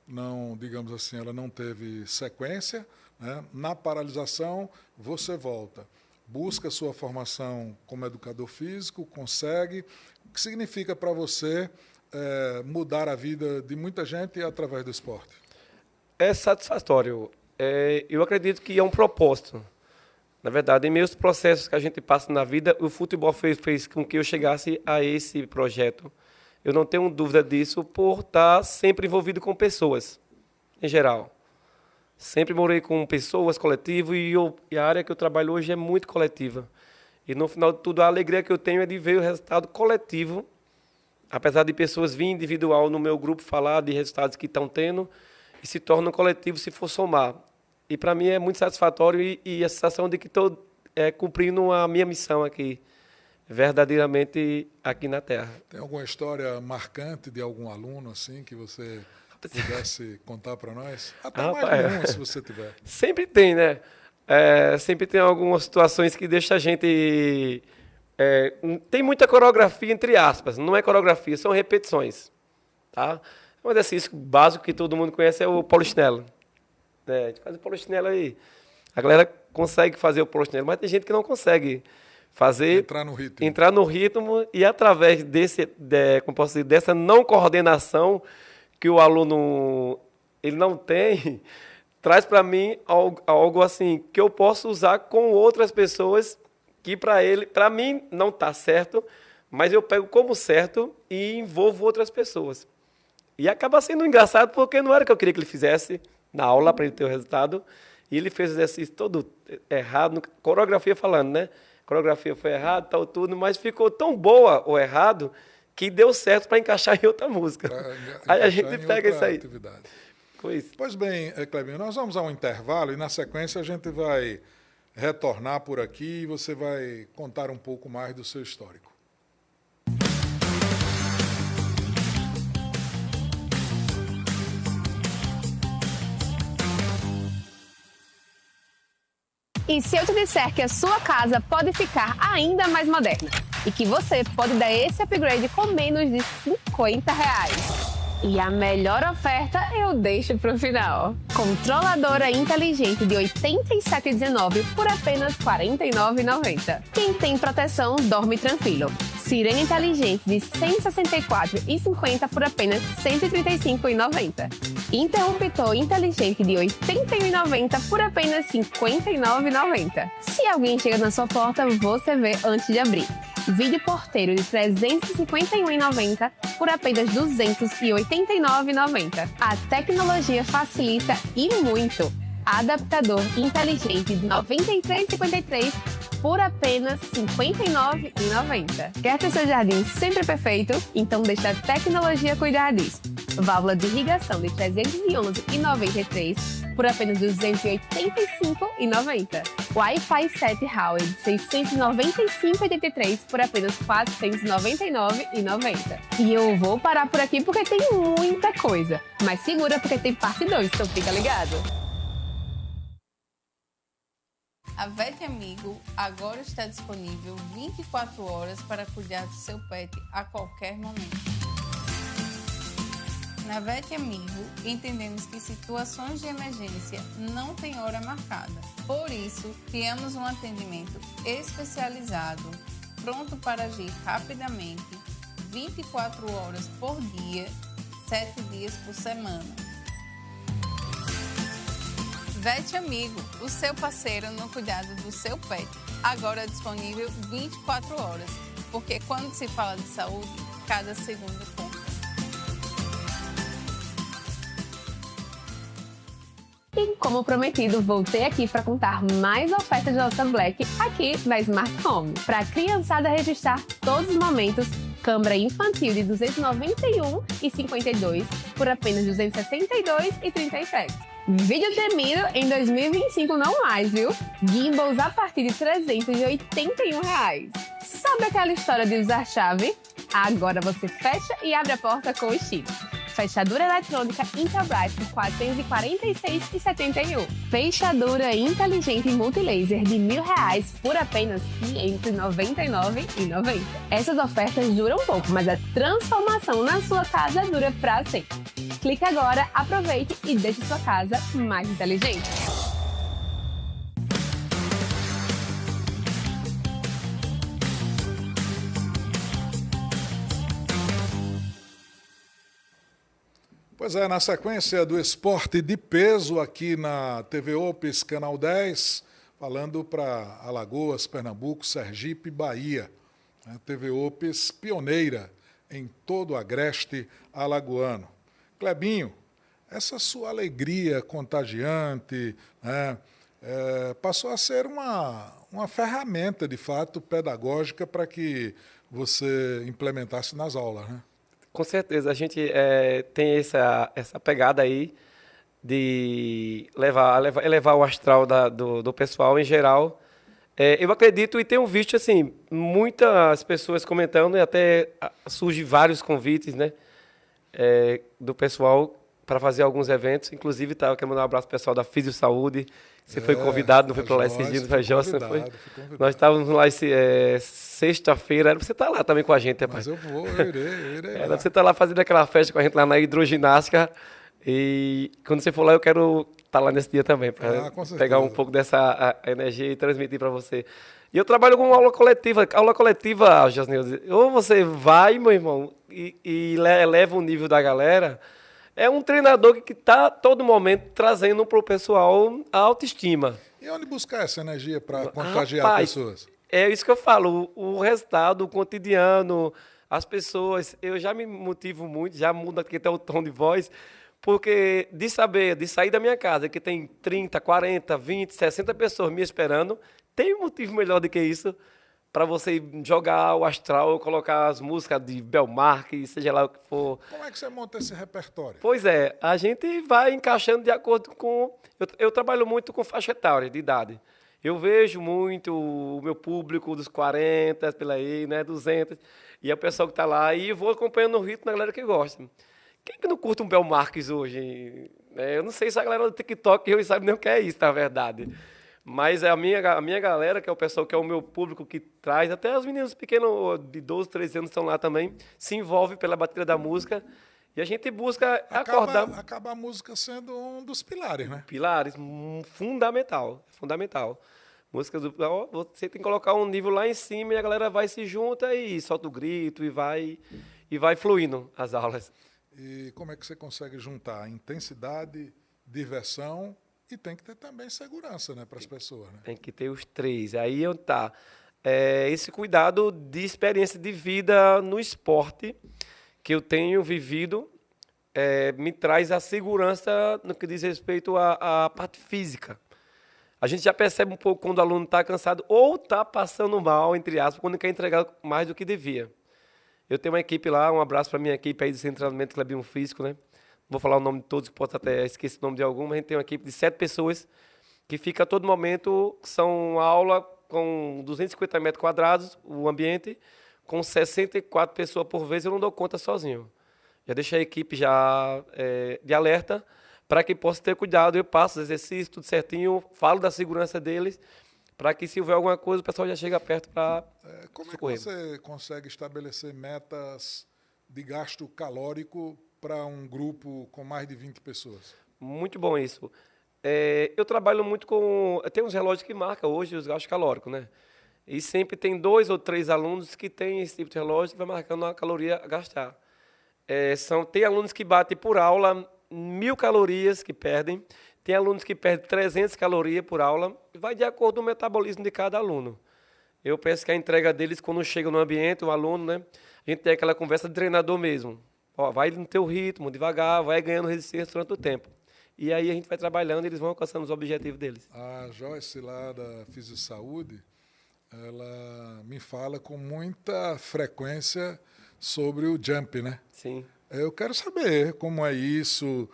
não, digamos assim, ela não teve sequência, né? Na paralisação, você volta, busca sua formação como educador físico, consegue. O que significa para você mudar a vida de muita gente através do esporte? É satisfatório. Eu acredito que é um propósito. Na verdade, em meus processos que a gente passa na vida, o futebol fez com que eu chegasse a esse projeto. Eu não tenho dúvida disso por estar sempre envolvido com pessoas, em geral. Sempre morei com pessoas, coletivo, e a área que eu trabalho hoje é muito coletiva. E no final de tudo, a alegria que eu tenho é de ver o resultado coletivo, apesar de pessoas virem individual no meu grupo falar de resultados que estão tendo, e se torna um coletivo se for somar. E para mim é muito satisfatório e a sensação de que estou cumprindo a minha missão aqui, verdadeiramente aqui na Terra. Tem alguma história marcante de algum aluno assim que você pudesse contar para nós? Até mais de uma, se você tiver. Sempre tem, né? Sempre tem algumas situações que deixam a gente... tem muita coreografia, entre aspas. Não é coreografia, são repetições. Tá? Um exercício básico que todo mundo conhece é o polichinelo. A gente faz o polichinelo aí. A galera consegue fazer o polichinelo, mas tem gente que não consegue fazer... Entrar no ritmo e através como posso dizer, dessa não coordenação que o aluno ele não tem, traz para mim algo assim que eu posso usar com outras pessoas que para mim não está certo, mas eu pego como certo e envolvo outras pessoas. E acaba sendo engraçado porque não era o que eu queria que ele fizesse na aula para ele ter o resultado, e ele fez o exercício todo errado, coreografia falando, né? A coreografia foi errada, tal, tudo, mas ficou tão boa o errado que deu certo para encaixar em outra música. Aí a gente pega isso aí. Pois bem, Clebinho, nós vamos a um intervalo e na sequência a gente vai retornar por aqui e você vai contar um pouco mais do seu histórico. E se eu te disser que a sua casa pode ficar ainda mais moderna e que você pode dar esse upgrade com menos de R$50? E a melhor oferta eu deixo para o final. Controladora inteligente de R$ 87,19 por apenas R$ 49,90. Quem tem proteção dorme tranquilo. Sirene inteligente de R$ 164,50 por apenas R$ 135,90. Interruptor inteligente de R$ 81,90 por apenas R$ 59,90. Se alguém chega na sua porta, você vê antes de abrir. Vídeo porteiro de R$ 351,90 por apenas R$ 289,90. A tecnologia facilita e muito. Adaptador inteligente de R$ 93,53 por apenas R$ 59,90. Quer ter seu jardim sempre perfeito? Então deixa a tecnologia cuidar disso. Válvula de irrigação de R$ 311,93 por apenas R$ 285,90. Wi-Fi 7 Huawei de R$ 695,83 por apenas R$ 499,90. E eu vou parar por aqui porque tem muita coisa. Mas segura porque tem parte 2, então fica ligado. A Vet Amigo agora está disponível 24 horas para cuidar do seu pet a qualquer momento. Na Vet Amigo, entendemos que situações de emergência não têm hora marcada. Por isso, criamos um atendimento especializado, pronto para agir rapidamente, 24 horas por dia, 7 dias por semana. Vet Amigo, o seu parceiro no cuidado do seu pet, agora disponível 24 horas, porque quando se fala de saúde, cada segundo conta. E como prometido, voltei aqui para contar mais ofertas da nossa Black aqui na Smart Home, para a criançada registrar todos os momentos Câmara infantil de 291,52 por apenas 262,37. Vídeo tremido em 2025 não mais, viu? Gimbals a partir de R$381. Sabe aquela história de usar chave? Agora você fecha e abre a porta com estilo. Fechadura eletrônica Intelbras por R$446,71. Fechadura inteligente multilaser de R$1.000 por apenas R$599,90. Essas ofertas duram pouco, mas a transformação na sua casa dura para sempre. Clique agora, aproveite e deixe sua casa mais inteligente. Pois é, na sequência do esporte de peso aqui na TV Opes, Canal 10, falando para Alagoas, Pernambuco, Sergipe e Bahia. A TV Opes pioneira em todo o agreste alagoano. Clebinho, essa sua alegria contagiante, né, passou a ser uma ferramenta, de fato, pedagógica para que você implementasse nas aulas, né? Com certeza, a gente tem essa pegada aí de elevar o astral do pessoal em geral. Eu acredito e tenho visto assim, muitas pessoas comentando e até surgem vários convites, né, do pessoal para fazer alguns eventos. Inclusive, quero mandar um abraço pro pessoal da Fisio Saúde. Você foi convidado, não foi para lá esses dias, foi Jossa, não foi? Nós estávamos lá sexta-feira, era para você estar lá também com a gente, rapaz. Mas eu irei. Era para você estar lá fazendo aquela festa com a gente lá na hidroginástica. E quando você for lá, eu quero estar lá nesse dia também, para pegar um pouco dessa energia e transmitir para você. E eu trabalho com aula coletiva. Aula coletiva, Josnildo, ou você vai, meu irmão, e eleva o nível da galera. É um treinador que está, todo momento, trazendo para o pessoal a autoestima. E onde buscar essa energia para contagiar pessoas? É isso que eu falo, o resultado, o cotidiano, as pessoas. Eu já me motivo muito, já muda aqui até o tom de voz, porque de sair da minha casa, que tem 30, 40, 20, 60 pessoas me esperando, tem um motivo melhor do que isso para você jogar o astral, colocar as músicas de Belmarque, seja lá o que for. Como é que você monta esse repertório? Pois é, a gente vai encaixando de acordo com... Eu trabalho muito com faixa etária, de idade. Eu vejo muito o meu público dos 40, pela aí, né, 200, e a pessoa que está lá, e vou acompanhando o ritmo da galera que gosta. Quem que não curte um Belmarques hoje? Eu não sei se a galera do TikTok eu sabe nem o que é isso, na verdade. Mas a minha galera, que é o pessoal que é o meu público que traz, até os meninos pequenos de 12, 13 anos estão lá também, se envolve pela batida da música e a gente busca acordar. Acaba a música sendo um dos pilares, né? Pilares, fundamental. Música você tem que colocar um nível lá em cima e a galera vai se junta e solta o grito e vai fluindo as aulas. E como é que você consegue juntar intensidade, diversão e tem que ter também segurança, né, para as pessoas, né? Tem que ter os três. Aí tá. Esse cuidado de experiência de vida no esporte que eu tenho vivido me traz a segurança no que diz respeito à parte física. A gente já percebe um pouco quando o aluno está cansado ou está passando mal, entre aspas, quando quer entregar mais do que devia. Eu tenho uma equipe lá, um abraço para a minha equipe aí de treinamento Clebinho Físico, né? Vou falar o nome de todos, posso até esquecer o nome de algum, mas a gente tem uma equipe de 7 pessoas que fica a todo momento, são aula com 250 metros quadrados, o ambiente, com 64 pessoas por vez, eu não dou conta sozinho. Já deixei a equipe de alerta para que possa ter cuidado, eu passo os exercícios, tudo certinho, falo da segurança deles, para que se houver alguma coisa, o pessoal já chega perto para como socorrer. É que você consegue estabelecer metas de gasto calórico para um grupo com mais de 20 pessoas? Muito bom isso. Eu trabalho muito com... Tem uns relógios que marcam hoje os gastos calóricos, né? E sempre tem 2 ou 3 alunos que têm esse tipo de relógio que vai marcando a caloria a gastar. Tem alunos que batem por aula 1.000 calorias que perdem, tem alunos que perdem 300 calorias por aula, vai de acordo com o metabolismo de cada aluno. Eu penso que a entrega deles, quando chega no ambiente, o aluno, né? A gente tem aquela conversa de treinador mesmo. Vai no teu ritmo, devagar, vai ganhando resistência durante o tempo. E aí a gente vai trabalhando e eles vão alcançando os objetivos deles. A Joyce lá da Fisio Saúde, ela me fala com muita frequência sobre o jump, né? Sim. Eu quero saber como é isso,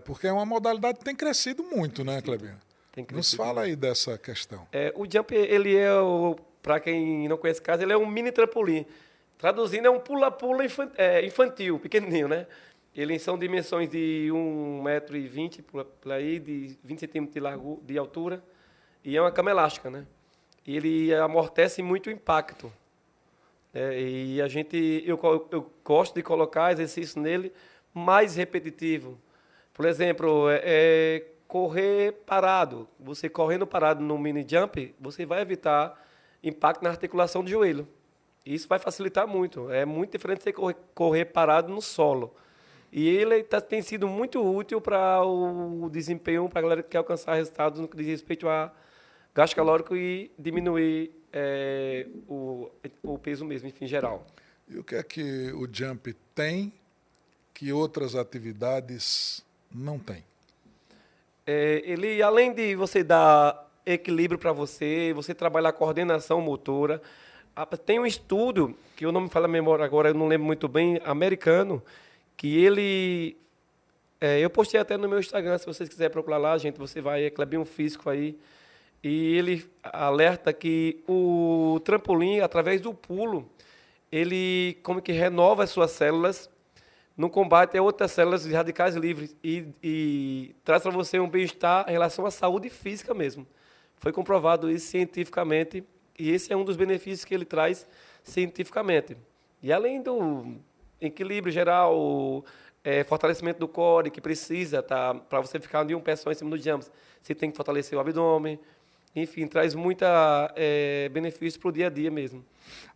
porque é uma modalidade que tem crescido muito, né, Clebinho? Tem Nos crescido fala aí dessa questão. O jump, ele é, para quem não conhece casa, ele é um mini trampolim. Traduzindo, é um pula-pula infantil, pequenininho, né? Eles são dimensões de 1,20 m por aí, de 20 centímetros de altura, e é uma cama elástica, né? E ele amortece muito o impacto. E eu gosto de colocar exercício nele mais repetitivo. Por exemplo, correr parado. Você correndo parado no mini jump, você vai evitar impacto na articulação do joelho. Isso vai facilitar muito. É muito diferente de você correr parado no solo. E ele tem sido muito útil para o desempenho, para a galera que quer alcançar resultados no que diz respeito a gasto calórico e diminuir o peso mesmo, enfim, geral. E o que é que o jump tem que outras atividades não têm? Ele, além de você dar equilíbrio para você trabalhar a coordenação motora, tem um estudo, que eu não me falo a memória agora, eu não lembro muito bem, americano, que ele... eu postei até no meu Instagram, se vocês quiserem procurar lá, gente, você vai, é Clebinho Físico aí, e ele alerta que o trampolim, através do pulo, ele como que renova as suas células no combate a outras células de radicais livres e traz para você um bem-estar em relação à saúde física mesmo. Foi comprovado isso cientificamente e esse é um dos benefícios que ele traz cientificamente. E além do equilíbrio geral, fortalecimento do core, que precisa, para você ficar de um pé só em cima do jumps, você tem que fortalecer o abdômen. Enfim, traz muita benefício para o dia a dia mesmo.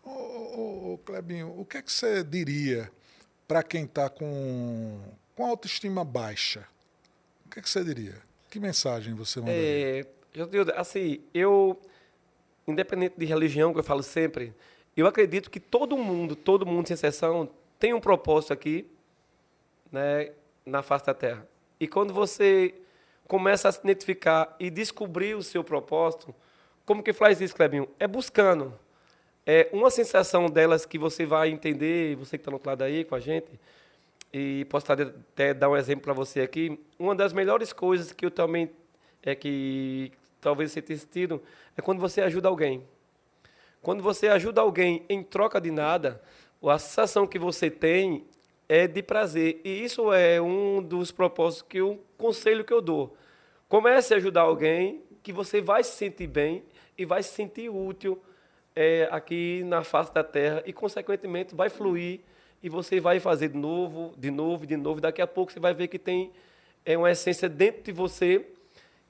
Ô, Clebinho, o que é que você diria para quem está com autoestima baixa? O que é que você diria? Que mensagem você mandaria? Assim, independente de religião, que eu falo sempre, eu acredito que todo mundo, sem exceção, tem um propósito aqui, né, na face da Terra. E quando você começa a se identificar e descobrir o seu propósito, como que faz isso, Clebinho? É buscando. Uma sensação delas que você vai entender, você que está no outro lado aí com a gente, e posso até dar um exemplo para você aqui, uma das melhores coisas que eu também, que talvez você tenha sentido, é quando você ajuda alguém. Quando você ajuda alguém em troca de nada, a sensação que você tem é de prazer. E isso é um dos propósitos conselho que eu dou. Comece a ajudar alguém que você vai se sentir bem e vai se sentir útil aqui na face da Terra e, consequentemente, vai fluir e você vai fazer de novo, de novo, de novo. Daqui a pouco você vai ver que tem uma essência dentro de você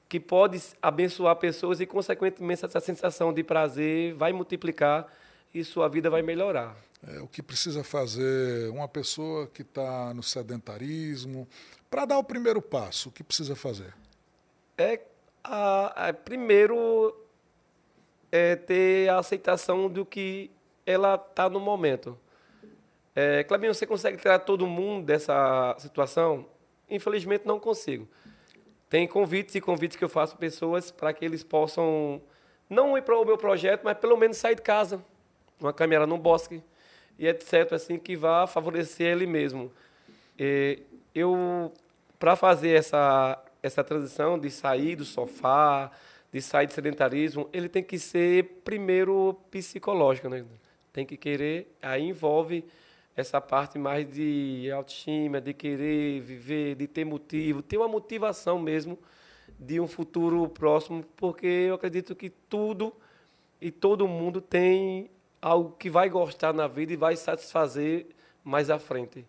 que pode abençoar pessoas e, consequentemente, essa sensação de prazer vai multiplicar e sua vida vai melhorar. O que precisa fazer uma pessoa que está no sedentarismo, para dar o primeiro passo, o que precisa fazer? Primeiro, ter a aceitação do que ela está no momento. Clebinho, você consegue tirar todo mundo dessa situação? Infelizmente, não consigo. Tem convites e convites que eu faço a pessoas para que eles possam não ir para o meu projeto, mas pelo menos sair de casa, uma caminhada num bosque, e etc., assim, que vá favorecer ele mesmo. Para fazer essa transição de sair do sofá, de sair do sedentarismo, ele tem que ser, primeiro, psicológico, né? Tem que querer, aí envolve essa parte mais de autoestima, de querer viver, de ter motivo, ter uma motivação mesmo de um futuro próximo, porque eu acredito que tudo e todo mundo tem algo que vai gostar na vida e vai satisfazer mais à frente.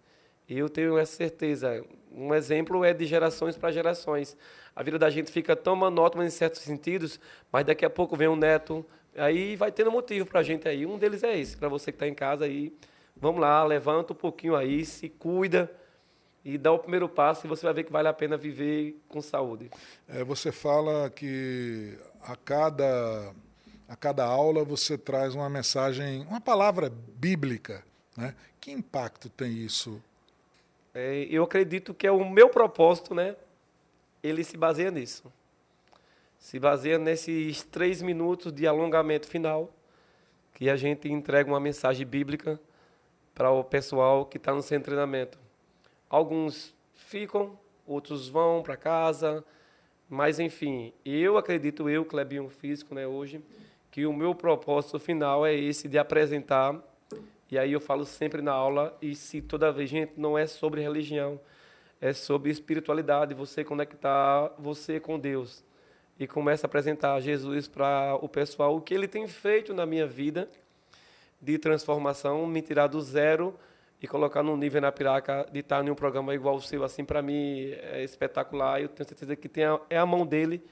Eu tenho essa certeza. Um exemplo é de gerações para gerações. A vida da gente fica tão monótona em certos sentidos, mas daqui a pouco vem um neto, aí vai tendo motivo para a gente aí. Um deles é esse, para você que está em casa aí. Vamos lá, levanta um pouquinho aí, se cuida e dá o primeiro passo e você vai ver que vale a pena viver com saúde. Você fala que a cada aula você traz uma mensagem, uma palavra bíblica, né? Que impacto tem isso? Eu acredito que é o meu propósito, né? Ele se baseia nisso. Se baseia nesses 3 minutos de alongamento final, que a gente entrega uma mensagem bíblica para o pessoal que está no centro de treinamento. Alguns ficam, outros vão para casa, mas, enfim, eu acredito, Clebinho Físico, né, hoje, que o meu propósito final é esse de apresentar, e aí eu falo sempre na aula, e se toda vez, gente, não é sobre religião, é sobre espiritualidade, você conectar você com Deus. E começa a apresentar Jesus para o pessoal, o que ele tem feito na minha vida de transformação, me tirar do zero e colocar num nível na Piraca de estar em um programa igual o seu, assim, para mim é espetacular. Eu tenho certeza que é a mão dele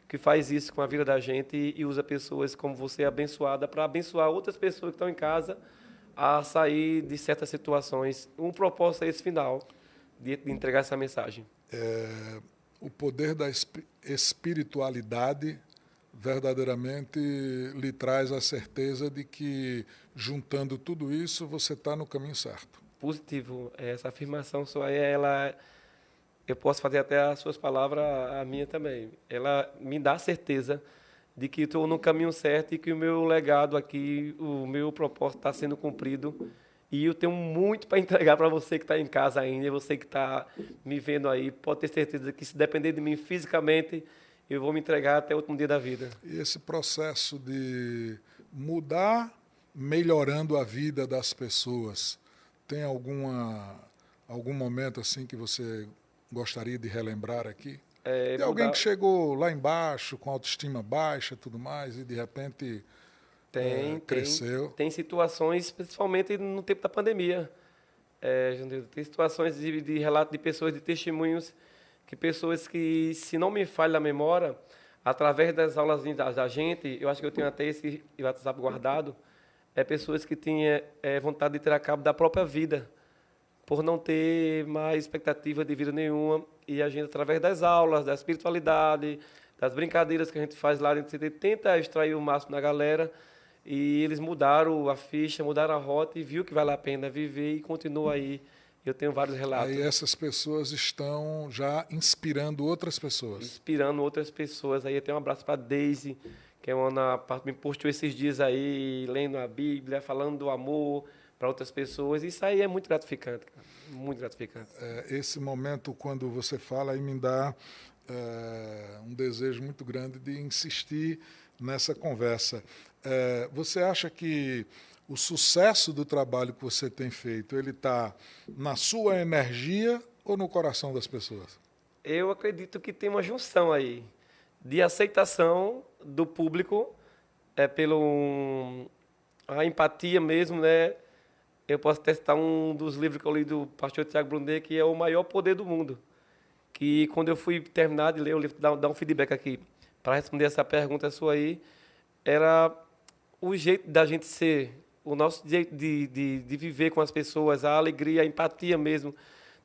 que faz isso com a vida da gente e usa pessoas como você abençoada para abençoar outras pessoas que estão em casa a sair de certas situações. Um propósito é esse final, de entregar essa mensagem. O poder da espiritualidade verdadeiramente lhe traz a certeza de que, juntando tudo isso, você está no caminho certo. Positivo. Essa afirmação sua, eu posso fazer até as suas palavras, a minha também. Ela me dá certeza de que estou no caminho certo e que o meu legado aqui, o meu propósito está sendo cumprido. E eu tenho muito para entregar para você que está em casa ainda, você que está me vendo aí. Pode ter certeza que, se depender de mim fisicamente, eu vou me entregar até o último dia da vida. E esse processo de mudar, melhorando a vida das pessoas, tem algum momento assim que você gostaria de relembrar aqui? Tem alguém que chegou lá embaixo, com autoestima baixa e tudo mais, e de repente cresceu? Tem situações, principalmente no tempo da pandemia. Tem situações de relato de pessoas, de testemunhos, que pessoas que, se não me falha a memória, através das aulas da gente, eu acho que eu tenho até esse WhatsApp guardado, pessoas que tinham vontade de ter a cabo da própria vida, por não ter mais expectativa de vida nenhuma, e a gente, através das aulas, da espiritualidade, das brincadeiras que a gente faz lá, a gente tenta extrair o máximo da galera, e eles mudaram a ficha, mudaram a rota, e viu que vale a pena viver, e continua aí. Eu tenho vários relatos. Aí essas pessoas estão já inspirando outras pessoas. Inspirando outras pessoas. Aí eu tenho um abraço para a Deise, que é uma parte me postou esses dias aí, lendo a Bíblia, falando do amor para outras pessoas. Isso aí é muito gratificante, cara. Muito gratificante. Esse momento, quando você fala, aí me dá um desejo muito grande de insistir nessa conversa. Você acha que o sucesso do trabalho que você tem feito, ele está na sua energia ou no coração das pessoas? Eu acredito que tem uma junção aí de aceitação do público, a empatia mesmo, né? Eu posso testar um dos livros que eu li do pastor Tiago Brunet, que é O Maior Poder do Mundo. Que quando eu fui terminar de ler o livro, dar um feedback aqui, para responder essa pergunta sua aí, era o jeito da gente ser, o nosso jeito de viver com as pessoas, a alegria, a empatia mesmo,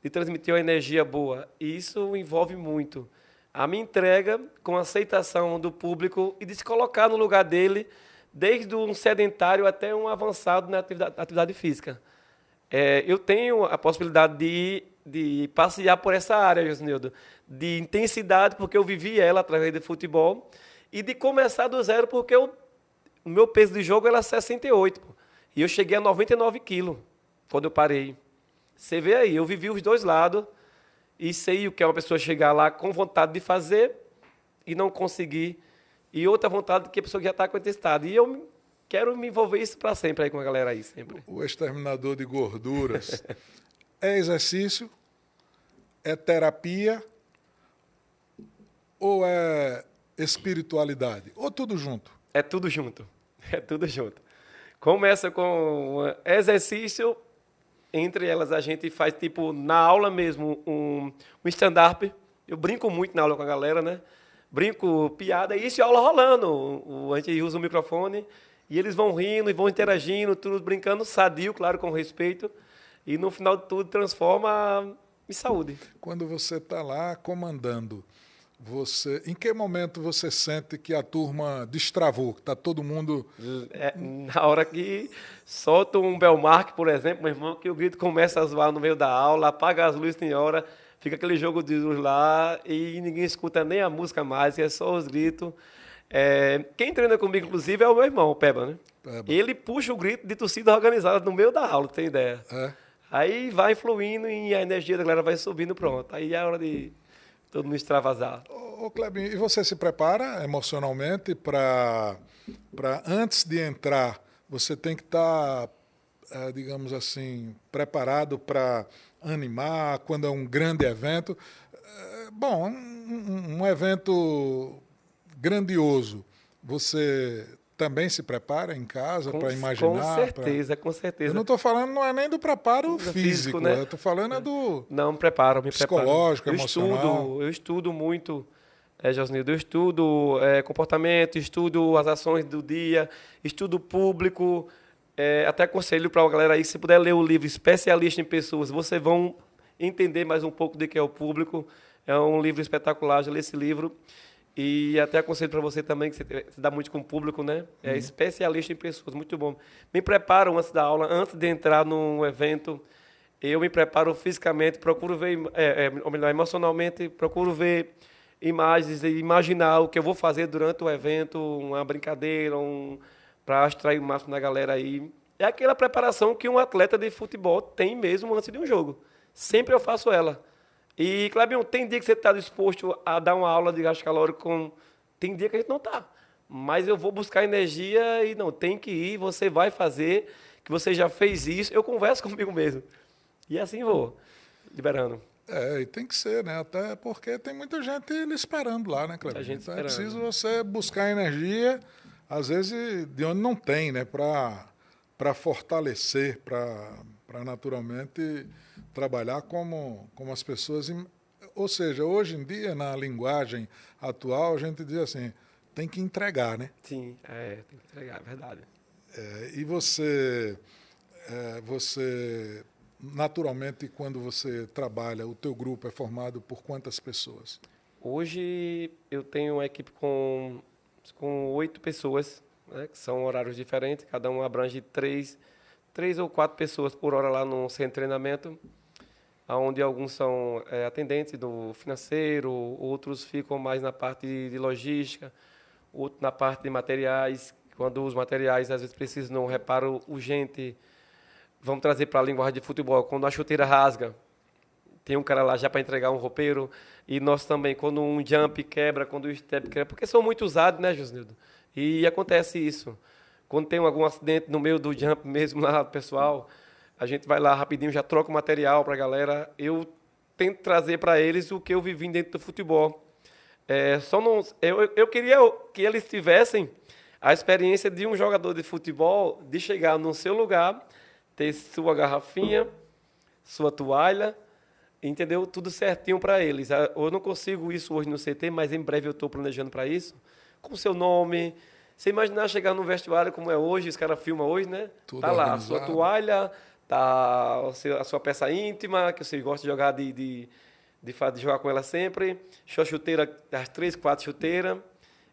de transmitir uma energia boa. E isso envolve muito a minha entrega com a aceitação do público e de se colocar no lugar dele, desde um sedentário até um avançado na atividade física. Eu tenho a possibilidade de passear por essa área, Josnildo, de intensidade, porque eu vivi ela através do futebol, e de começar do zero, porque o meu peso de jogo era 68, e eu cheguei a 99 quilos quando eu parei. Você vê aí, eu vivi os dois lados, e sei o que é uma pessoa chegar lá com vontade de fazer e não conseguir, e outra vontade que a pessoa já está com intensidade. E eu quero me envolver isso para sempre aí com a galera aí, sempre. O exterminador de gorduras é exercício, é terapia ou é espiritualidade? Ou tudo junto? É tudo junto. É tudo junto. Começa com exercício, entre elas a gente faz, tipo, na aula mesmo, um stand-up. Eu brinco muito na aula com a galera, né? Brinco, piada, e isso é aula rolando. A gente usa o microfone e eles vão rindo e vão interagindo, tudo brincando, sadio, claro, com respeito. E no final de tudo transforma em saúde. Quando você está lá comandando, em que momento você sente que a turma destravou, que está todo mundo... Na hora que solta um Belmarque, por exemplo, meu irmão, que o grito começa a zoar no meio da aula, apaga as luzes tem hora, fica aquele jogo de luz lá e ninguém escuta nem a música mais, é só os gritos. Quem treina comigo, inclusive, é o meu irmão, o Peba, né? Peba. Ele puxa o grito de torcida organizada no meio da aula, tem ideia. Aí vai fluindo e a energia da galera vai subindo, pronto. Aí é hora de todo mundo extravasar. Ô Clebinho, e você se prepara emocionalmente para antes de entrar, você tem que estar, digamos assim, preparado para animar quando é um grande evento? Bom, um evento grandioso, você também se prepara em casa para imaginar? Com certeza. Eu não estou falando, não é nem do preparo físico, né? Eu estou falando do Não, me preparo. Psicológico, emocional. Eu estudo muito, Josnildo. Eu estudo comportamento, estudo as ações do dia, estudo público. Até aconselho para a galera aí, se puder ler o livro Especialista em Pessoas, vocês vão entender mais um pouco do que é o público. É um livro espetacular, já li esse livro. E até aconselho para você também, que você dá muito com o público, né? É especialista em pessoas, muito bom. Me preparo antes da aula, antes de entrar num evento. Eu me preparo fisicamente, procuro ver, ou melhor, emocionalmente, procuro ver imagens e imaginar o que eu vou fazer durante o evento, uma brincadeira, para extrair o máximo da galera aí. É aquela preparação que um atleta de futebol tem mesmo antes de um jogo. Sempre eu faço ela. E, Clebinho, tem dia que você está disposto a dar uma aula de gasto calórico Tem dia que a gente não está. Mas eu vou buscar energia e não, tem que ir, você vai fazer, que você já fez isso. Eu converso comigo mesmo. E assim vou, liberando. E tem que ser, né? Até porque tem muita gente lhe esperando lá, né, Clebinho? Então é preciso você buscar energia, às vezes, de onde não tem, né? Para fortalecer, para naturalmente trabalhar como as pessoas. Ou seja, hoje em dia, na linguagem atual, a gente diz assim, tem que entregar, né? Sim, tem que entregar, é verdade. E você, naturalmente, quando você trabalha, o teu grupo é formado por quantas pessoas? Hoje eu tenho uma equipe com 8 pessoas, né, que são horários diferentes, cada um abrange 3 ou 4 pessoas por hora lá no centro de treinamento, onde alguns são atendentes do financeiro, outros ficam mais na parte de logística, outros na parte de materiais, quando os materiais às vezes precisam de um reparo urgente. Vamos trazer para a linguagem de futebol, quando a chuteira rasga, tem um cara lá já para entregar um roupeiro, e nós também, quando um jump quebra, quando o step quebra, porque são muito usados, né, Josnildo? E acontece isso. Quando tem algum acidente no meio do jump mesmo lá, pessoal, a gente vai lá rapidinho, já troca o material para a galera. Eu tento trazer para eles o que eu vivi dentro do futebol. Eu queria que eles tivessem a experiência de um jogador de futebol, de chegar no seu lugar, ter sua garrafinha, sua toalha, entendeu? Tudo certinho para eles. Eu não consigo isso hoje no CT, mas em breve eu estou planejando para isso. Com seu nome. Você imaginar chegar no vestuário como é hoje, os caras filmam hoje, né? Tudo tá lá, organizado. a sua toalha, tá a sua peça íntima, que você gosta de jogar de jogar com ela sempre, sua chuteira, as 3, 4 chuteiras.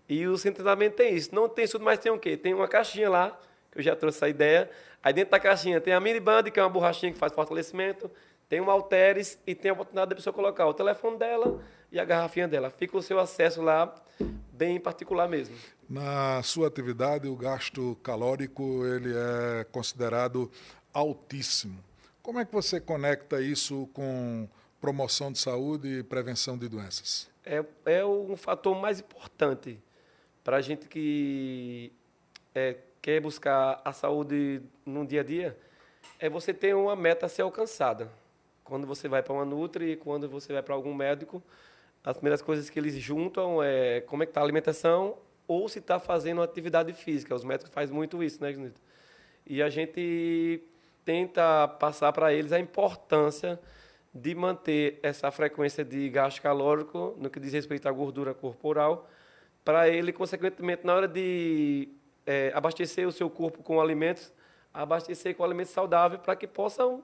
E o centro de treinamento tem isso. Não tem isso, mas tem o quê? Tem uma caixinha lá, que eu já trouxe essa ideia. Aí dentro da caixinha tem a miniband, que é uma borrachinha que faz fortalecimento, tem um halteres e tem a oportunidade da pessoa colocar o telefone dela e a garrafinha dela. Fica o seu acesso lá, bem particular mesmo. Na sua atividade, o gasto calórico ele é considerado altíssimo. Como é que você conecta isso com promoção de saúde e prevenção de doenças? É um fator mais importante para a gente que quer buscar a saúde no dia a dia, é você ter uma meta a ser alcançada. Quando você vai para uma Nutri, quando você vai para algum médico, as primeiras coisas que eles juntam é como é que está a alimentação ou se está fazendo atividade física. Os médicos fazem muito isso, né, Junito? E a gente tenta passar para eles a importância de manter essa frequência de gasto calórico no que diz respeito à gordura corporal, para ele, consequentemente, na hora de abastecer o seu corpo com alimentos, abastecer com alimentos saudáveis para que possam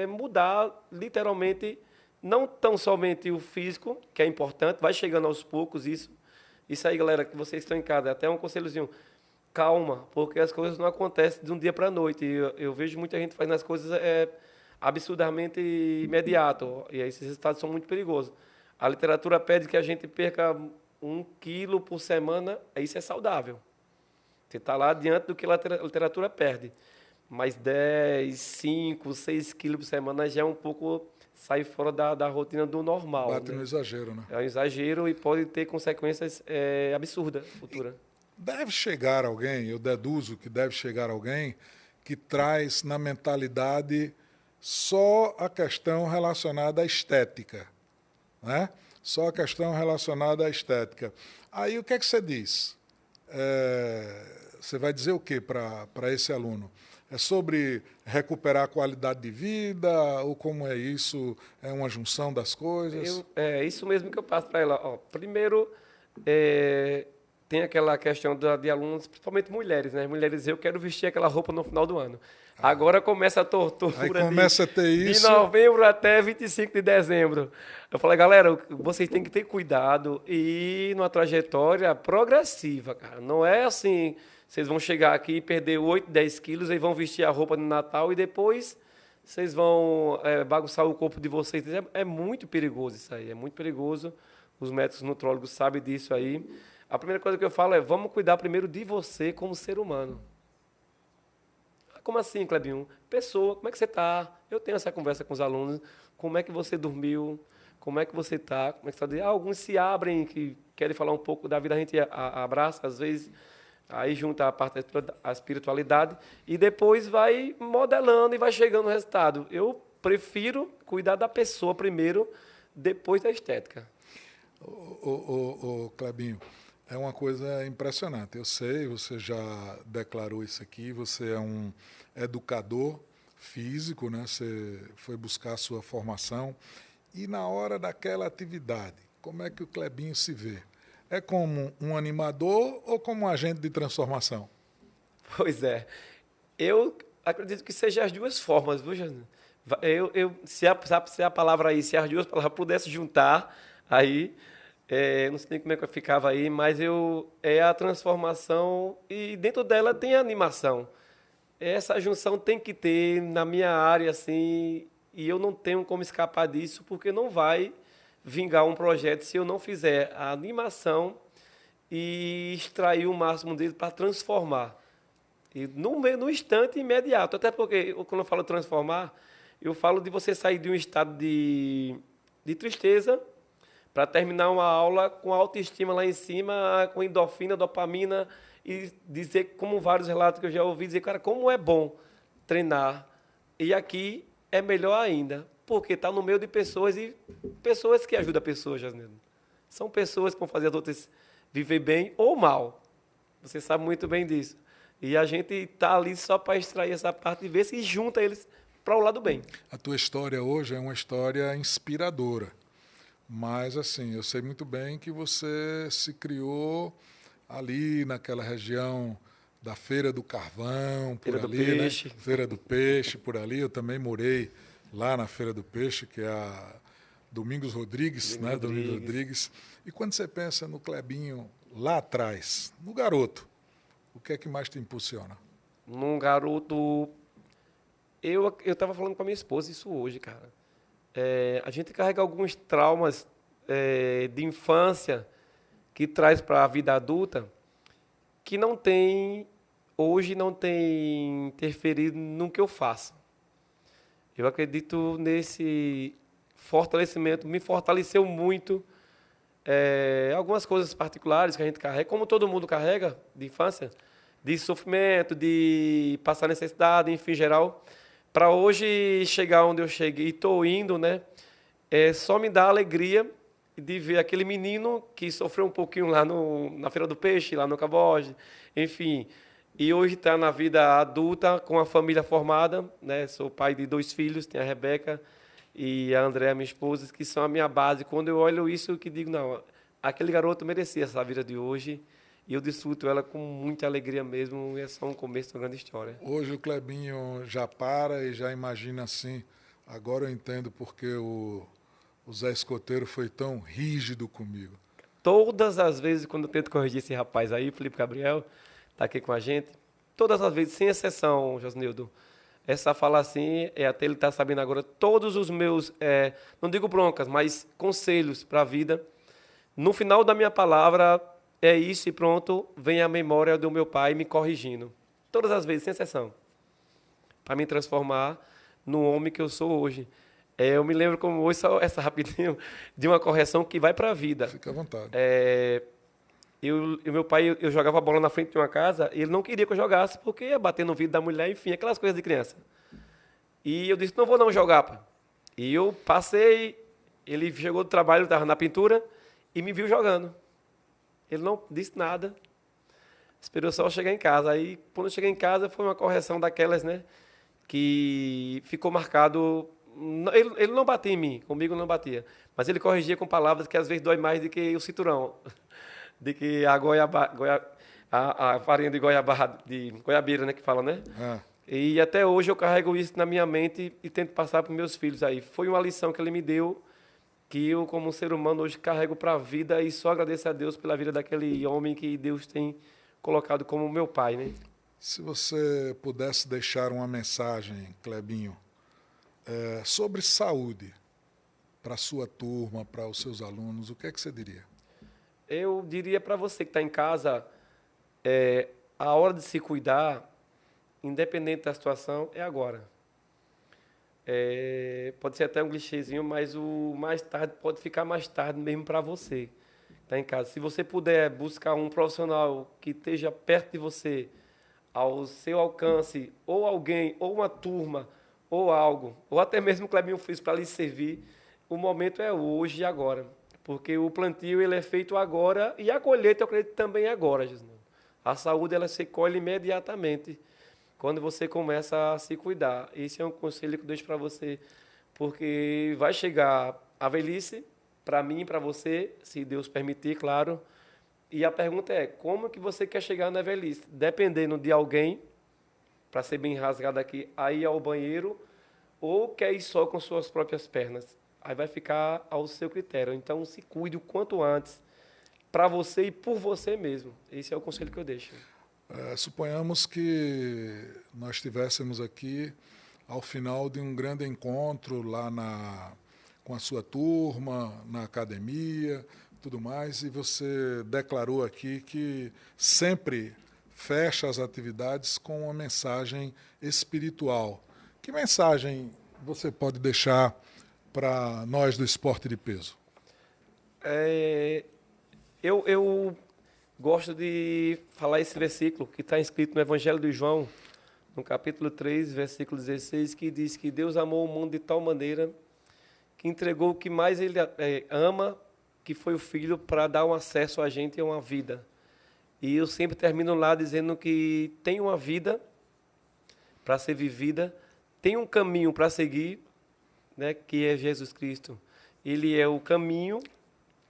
mudar, literalmente, não tão somente o físico, que é importante, vai chegando aos poucos isso. Isso aí, galera, que vocês estão em casa, até um conselhozinho, calma, porque as coisas não acontecem de um dia para a noite. Eu vejo muita gente fazendo as coisas absurdamente imediato, e aí esses resultados são muito perigosos. A literatura pede que a gente perca 1 quilo por semana, isso é saudável. Você está lá diante do que a literatura perde. Mas 10, 5, 6 quilos por semana já é um pouco, sai fora da rotina do normal. Bate né? no exagero, né? É um exagero e pode ter consequências absurdas futuras. Deve chegar alguém, eu deduzo que deve chegar alguém que traz na mentalidade só a questão relacionada à estética, né? Só a questão relacionada à estética. Aí o que é que você diz? Você vai dizer o que para esse aluno? É sobre recuperar a qualidade de vida ou como é isso? É uma junção das coisas? É isso mesmo que eu passo para ela. Ó, primeiro, tem aquela questão de alunos, principalmente mulheres, né? Mulheres, eu quero vestir aquela roupa no final do ano. Agora começa a tortura Aí começa a ter de isso. novembro até 25 de dezembro. Eu falei, galera, vocês têm que ter cuidado e ir numa trajetória progressiva, cara. Não é assim, vocês vão chegar aqui e perder 8, 10 quilos e vão vestir a roupa no Natal e depois vocês vão bagunçar o corpo de vocês. É muito perigoso isso aí, é muito perigoso. Os médicos nutrólogos sabem disso aí. A primeira coisa que eu falo é, vamos cuidar primeiro de você como ser humano. Como assim, Clebinho? Pessoa, como é que você está? Eu tenho essa conversa com os alunos. Como é que você dormiu? Como é que você está? Como é que está? Alguns se abrem, que querem falar um pouco da vida, a gente abraça, às vezes, aí junta a parte da espiritualidade e depois vai modelando e vai chegando no resultado. Eu prefiro cuidar da pessoa primeiro, depois da estética. Clebinho, é uma coisa impressionante. Eu sei, você já declarou isso aqui, você é um educador físico, né? Você foi buscar a sua formação. E na hora daquela atividade, como é que o Clebinho se vê? É como um animador ou como um agente de transformação? Pois é. Eu acredito que seja as duas formas, viu, Jasmine? Se a palavra aí, se as duas palavras pudessem juntar, aí... não sei nem como é que ficava aí, mas é a transformação e dentro dela tem a animação. Essa junção tem que ter na minha área, assim, e eu não tenho como escapar disso, porque não vai vingar um projeto se eu não fizer a animação e extrair o máximo dele para transformar. E no instante imediato, até porque quando eu falo transformar, eu falo de você sair de um estado de tristeza para terminar uma aula com autoestima lá em cima, com endorfina, dopamina, e dizer, como vários relatos que eu já ouvi, dizer, cara, como é bom treinar. E aqui é melhor ainda, porque está no meio de pessoas e pessoas que ajudam pessoas, Jasmine. São pessoas que vão fazer as outras viver bem ou mal. Você sabe muito bem disso. E a gente está ali só para extrair essa parte e ver se junta eles para o lado bem. A tua história hoje é uma história inspiradora. Mas, assim, eu sei muito bem que você se criou ali naquela região da Feira do Carvão, por Feira ali, do Peixe. né? Feira do Peixe, por ali. Eu também morei lá na Feira do Peixe, que é a Domingos Rodrigues, né? Domingos Rodrigues. E quando você pensa no Clebinho lá atrás, no garoto, o que é que mais te impulsiona? Num garoto... Eu estava falando com a minha esposa isso hoje, cara. A gente carrega alguns traumas de infância que traz para a vida adulta que hoje não tem interferido no que eu faço. Eu acredito nesse fortalecimento, me fortaleceu muito algumas coisas particulares que a gente carrega, como todo mundo carrega de infância, de sofrimento, de passar necessidade, enfim, geral. Para hoje chegar onde eu cheguei e estou indo, né? Só me dá alegria de ver aquele menino que sofreu um pouquinho lá na Feira do Peixe, lá no Caboge, enfim. E hoje está na vida adulta, com a família formada, né? Sou pai de 2 filhos, tenho a Rebeca e a Andréa, minha esposa, que são a minha base. Quando eu olho isso, eu digo, não, aquele garoto merecia essa vida de hoje. E eu desfruto ela com muita alegria mesmo, e é só um começo de uma grande história. Hoje o Clebinho já para e já imagina assim, agora eu entendo porque o Zé Escoteiro foi tão rígido comigo. Todas as vezes, quando eu tento corrigir esse rapaz aí, Felipe Gabriel, está aqui com a gente, todas as vezes, sem exceção, Josnildo, essa fala assim, até ele está sabendo agora, todos os meus, não digo broncas, mas conselhos para a vida, No final da minha palavra, é isso e pronto, vem a memória do meu pai me corrigindo. Todas as vezes, sem exceção. Para me transformar no homem que eu sou hoje. Eu me lembro como hoje, só essa rapidinho, de uma correção que vai para a vida. Fica à vontade. Meu pai, eu jogava bola na frente de uma casa, e ele não queria que eu jogasse, porque ia bater no vidro da mulher, enfim, aquelas coisas de criança. E eu disse, não vou não jogar, pai. E eu passei, ele chegou do trabalho, estava na pintura, e me viu jogando. Ele não disse nada, esperou só eu chegar em casa. Aí, quando eu cheguei em casa, foi uma correção daquelas, né, que ficou marcado. Ele não batia em mim, comigo não batia, mas ele corrigia com palavras que às vezes dói mais do que o cinturão, de que a farinha de goiabeira, né, que fala, né? E até hoje eu carrego isso na minha mente e tento passar para os meus filhos aí. Foi uma lição que ele me deu, que eu, como ser humano, hoje carrego para a vida e só agradeço a Deus pela vida daquele homem que Deus tem colocado como meu pai, né? Se você pudesse deixar uma mensagem, Clebinho, sobre saúde para a sua turma, para os seus alunos, o que é que você diria? Eu diria para você que está em casa, a hora de se cuidar, independente da situação, é agora. Pode ser até um clichêzinho, mas o mais tarde pode ficar mais tarde mesmo para você que está em casa. Se você puder buscar um profissional que esteja perto de você, ao seu alcance, ou alguém, ou uma turma, ou algo, ou até mesmo o Clebinho fez para lhe servir, o momento é hoje e agora. Porque o plantio ele é feito agora e a colheita eu acredito também é agora, Jesus. A saúde ela se colhe imediatamente quando você começa a se cuidar. Esse é um conselho que eu deixo para você, porque vai chegar a velhice, para mim e para você, se Deus permitir, claro. E a pergunta é, como que você quer chegar na velhice? Dependendo de alguém, para ser bem rasgado aqui, aí ao banheiro, ou quer ir só com suas próprias pernas. Aí vai ficar ao seu critério. Então, se cuide o quanto antes, para você e por você mesmo. Esse é o conselho que eu deixo. Suponhamos que nós estivéssemos aqui ao final de um grande encontro lá com a sua turma, na academia, tudo mais, e você declarou aqui que sempre fecha as atividades com uma mensagem espiritual. Que mensagem você pode deixar para nós do esporte de peso? Eu gosto de falar esse versículo que está escrito no Evangelho de João, no capítulo 3, versículo 16, que diz que Deus amou o mundo de tal maneira que entregou o que mais Ele ama, que foi o Filho, para dar um acesso a gente a uma vida. E eu sempre termino lá dizendo que tem uma vida para ser vivida, tem um caminho para seguir, né, que é Jesus Cristo. Ele é o caminho,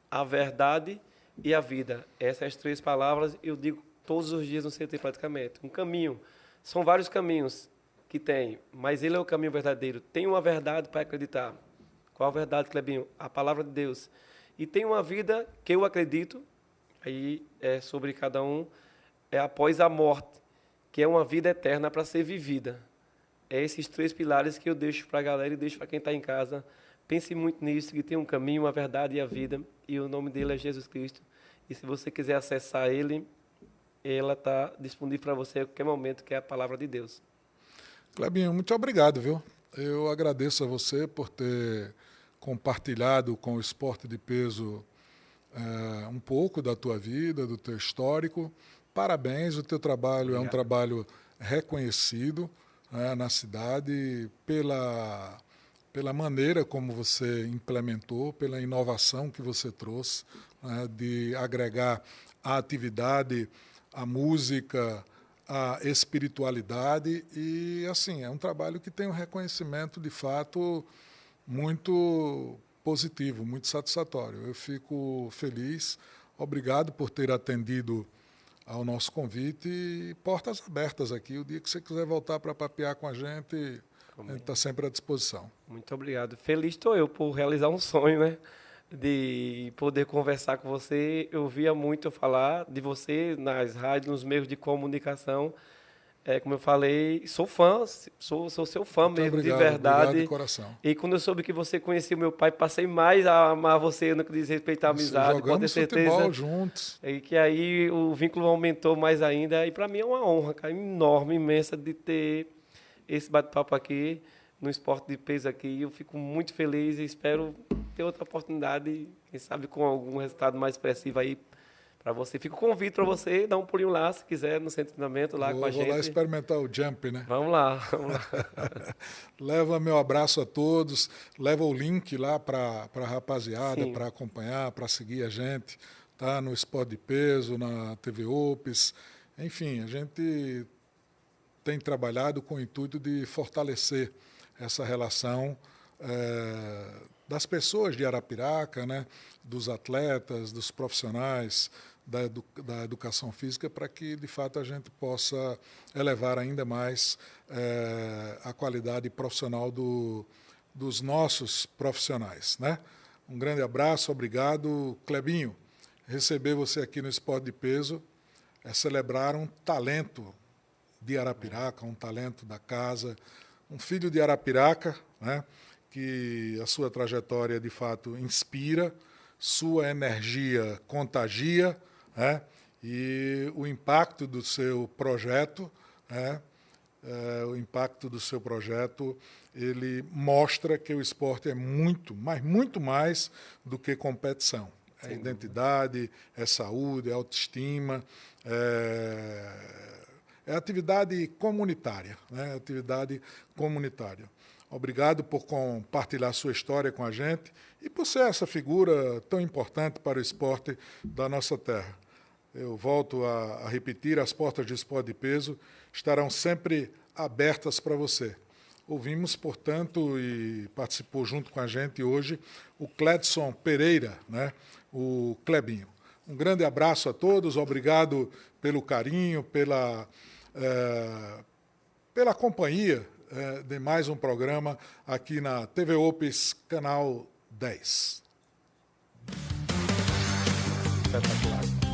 a verdade e a vida. Essas três palavras eu digo todos os dias no CT praticamente. Um caminho. São vários caminhos que tem, mas ele é o caminho verdadeiro. Tem uma verdade para acreditar. Qual a verdade, Clebinho? A palavra de Deus. E tem uma vida que eu acredito, aí é sobre cada um, é após a morte, que é uma vida eterna para ser vivida. É esses três pilares que eu deixo para a galera e deixo para quem está em casa. Pense muito nisso, que tem um caminho, uma verdade e a vida, e o nome dele é Jesus Cristo. E se você quiser acessar ele, ela está disponível para você a qualquer momento, que é a palavra de Deus. Clebinho, muito obrigado, viu? Eu agradeço a você por ter compartilhado com o esporte de peso um pouco da tua vida, do teu histórico. Parabéns, o teu trabalho Obrigado. É um trabalho reconhecido na cidade pela maneira como você implementou, pela inovação que você trouxe, de agregar a atividade, a música, a espiritualidade e, assim, é um trabalho que tem um reconhecimento, de fato, muito positivo, muito satisfatório. Eu fico feliz, obrigado por ter atendido ao nosso convite e portas abertas aqui. O dia que você quiser voltar para papear com a gente está sempre à disposição. Muito obrigado. Feliz estou eu por realizar um sonho, né? De poder conversar com você. Eu via muito falar de você nas rádios, nos meios de comunicação. como eu falei, sou fã, sou seu fã Muito mesmo, obrigado, de verdade. obrigado de coração. E quando eu soube que você conhecia o meu pai, passei mais a amar você no que diz respeito à amizade, pode ter Jogamos certeza. futebol juntos. E que aí o vínculo aumentou mais ainda. E para mim é uma honra, cara, enorme, imensa de ter esse bate-papo aqui no Esporte de Peso aqui. Eu fico muito feliz e espero ter outra oportunidade, quem sabe com algum resultado mais expressivo aí para você. Fica o convite para você dar um pulinho lá, se quiser, no centro de treinamento lá com a gente. Vou lá experimentar o jump, né? Vamos lá, vamos lá. Leva meu abraço a todos, leva o link lá para a rapaziada, para acompanhar, para seguir a gente, tá? No Esporte de Peso, na TV Opes. Enfim, a gente tem trabalhado com o intuito de fortalecer essa relação das pessoas de Arapiraca, né? Dos atletas, dos profissionais, da educação física, para que, de fato, a gente possa elevar ainda mais a qualidade profissional dos nossos profissionais, né? Um grande abraço, obrigado. Clebinho, receber você aqui no Esporte de Peso é celebrar um talento de Arapiraca, um talento da casa, um filho de Arapiraca, né? Que a sua trajetória, de fato, inspira, sua energia contagia, né? E o impacto do seu projeto, né? O impacto do seu projeto, ele mostra que o esporte é muito, mas muito mais do que competição. É identidade, é saúde, é autoestima, é atividade comunitária, né? Atividade comunitária. Obrigado por compartilhar sua história com a gente e por ser essa figura tão importante para o esporte da nossa terra. Eu volto a repetir, as portas do Esporte de Peso estarão sempre abertas para você. Ouvimos, portanto, e participou junto com a gente hoje, o Cledson Pereira, né? O Clebinho. Um grande abraço a todos, obrigado pelo carinho, pela companhia de mais um programa aqui na TV Opes, canal 10. Espetacular.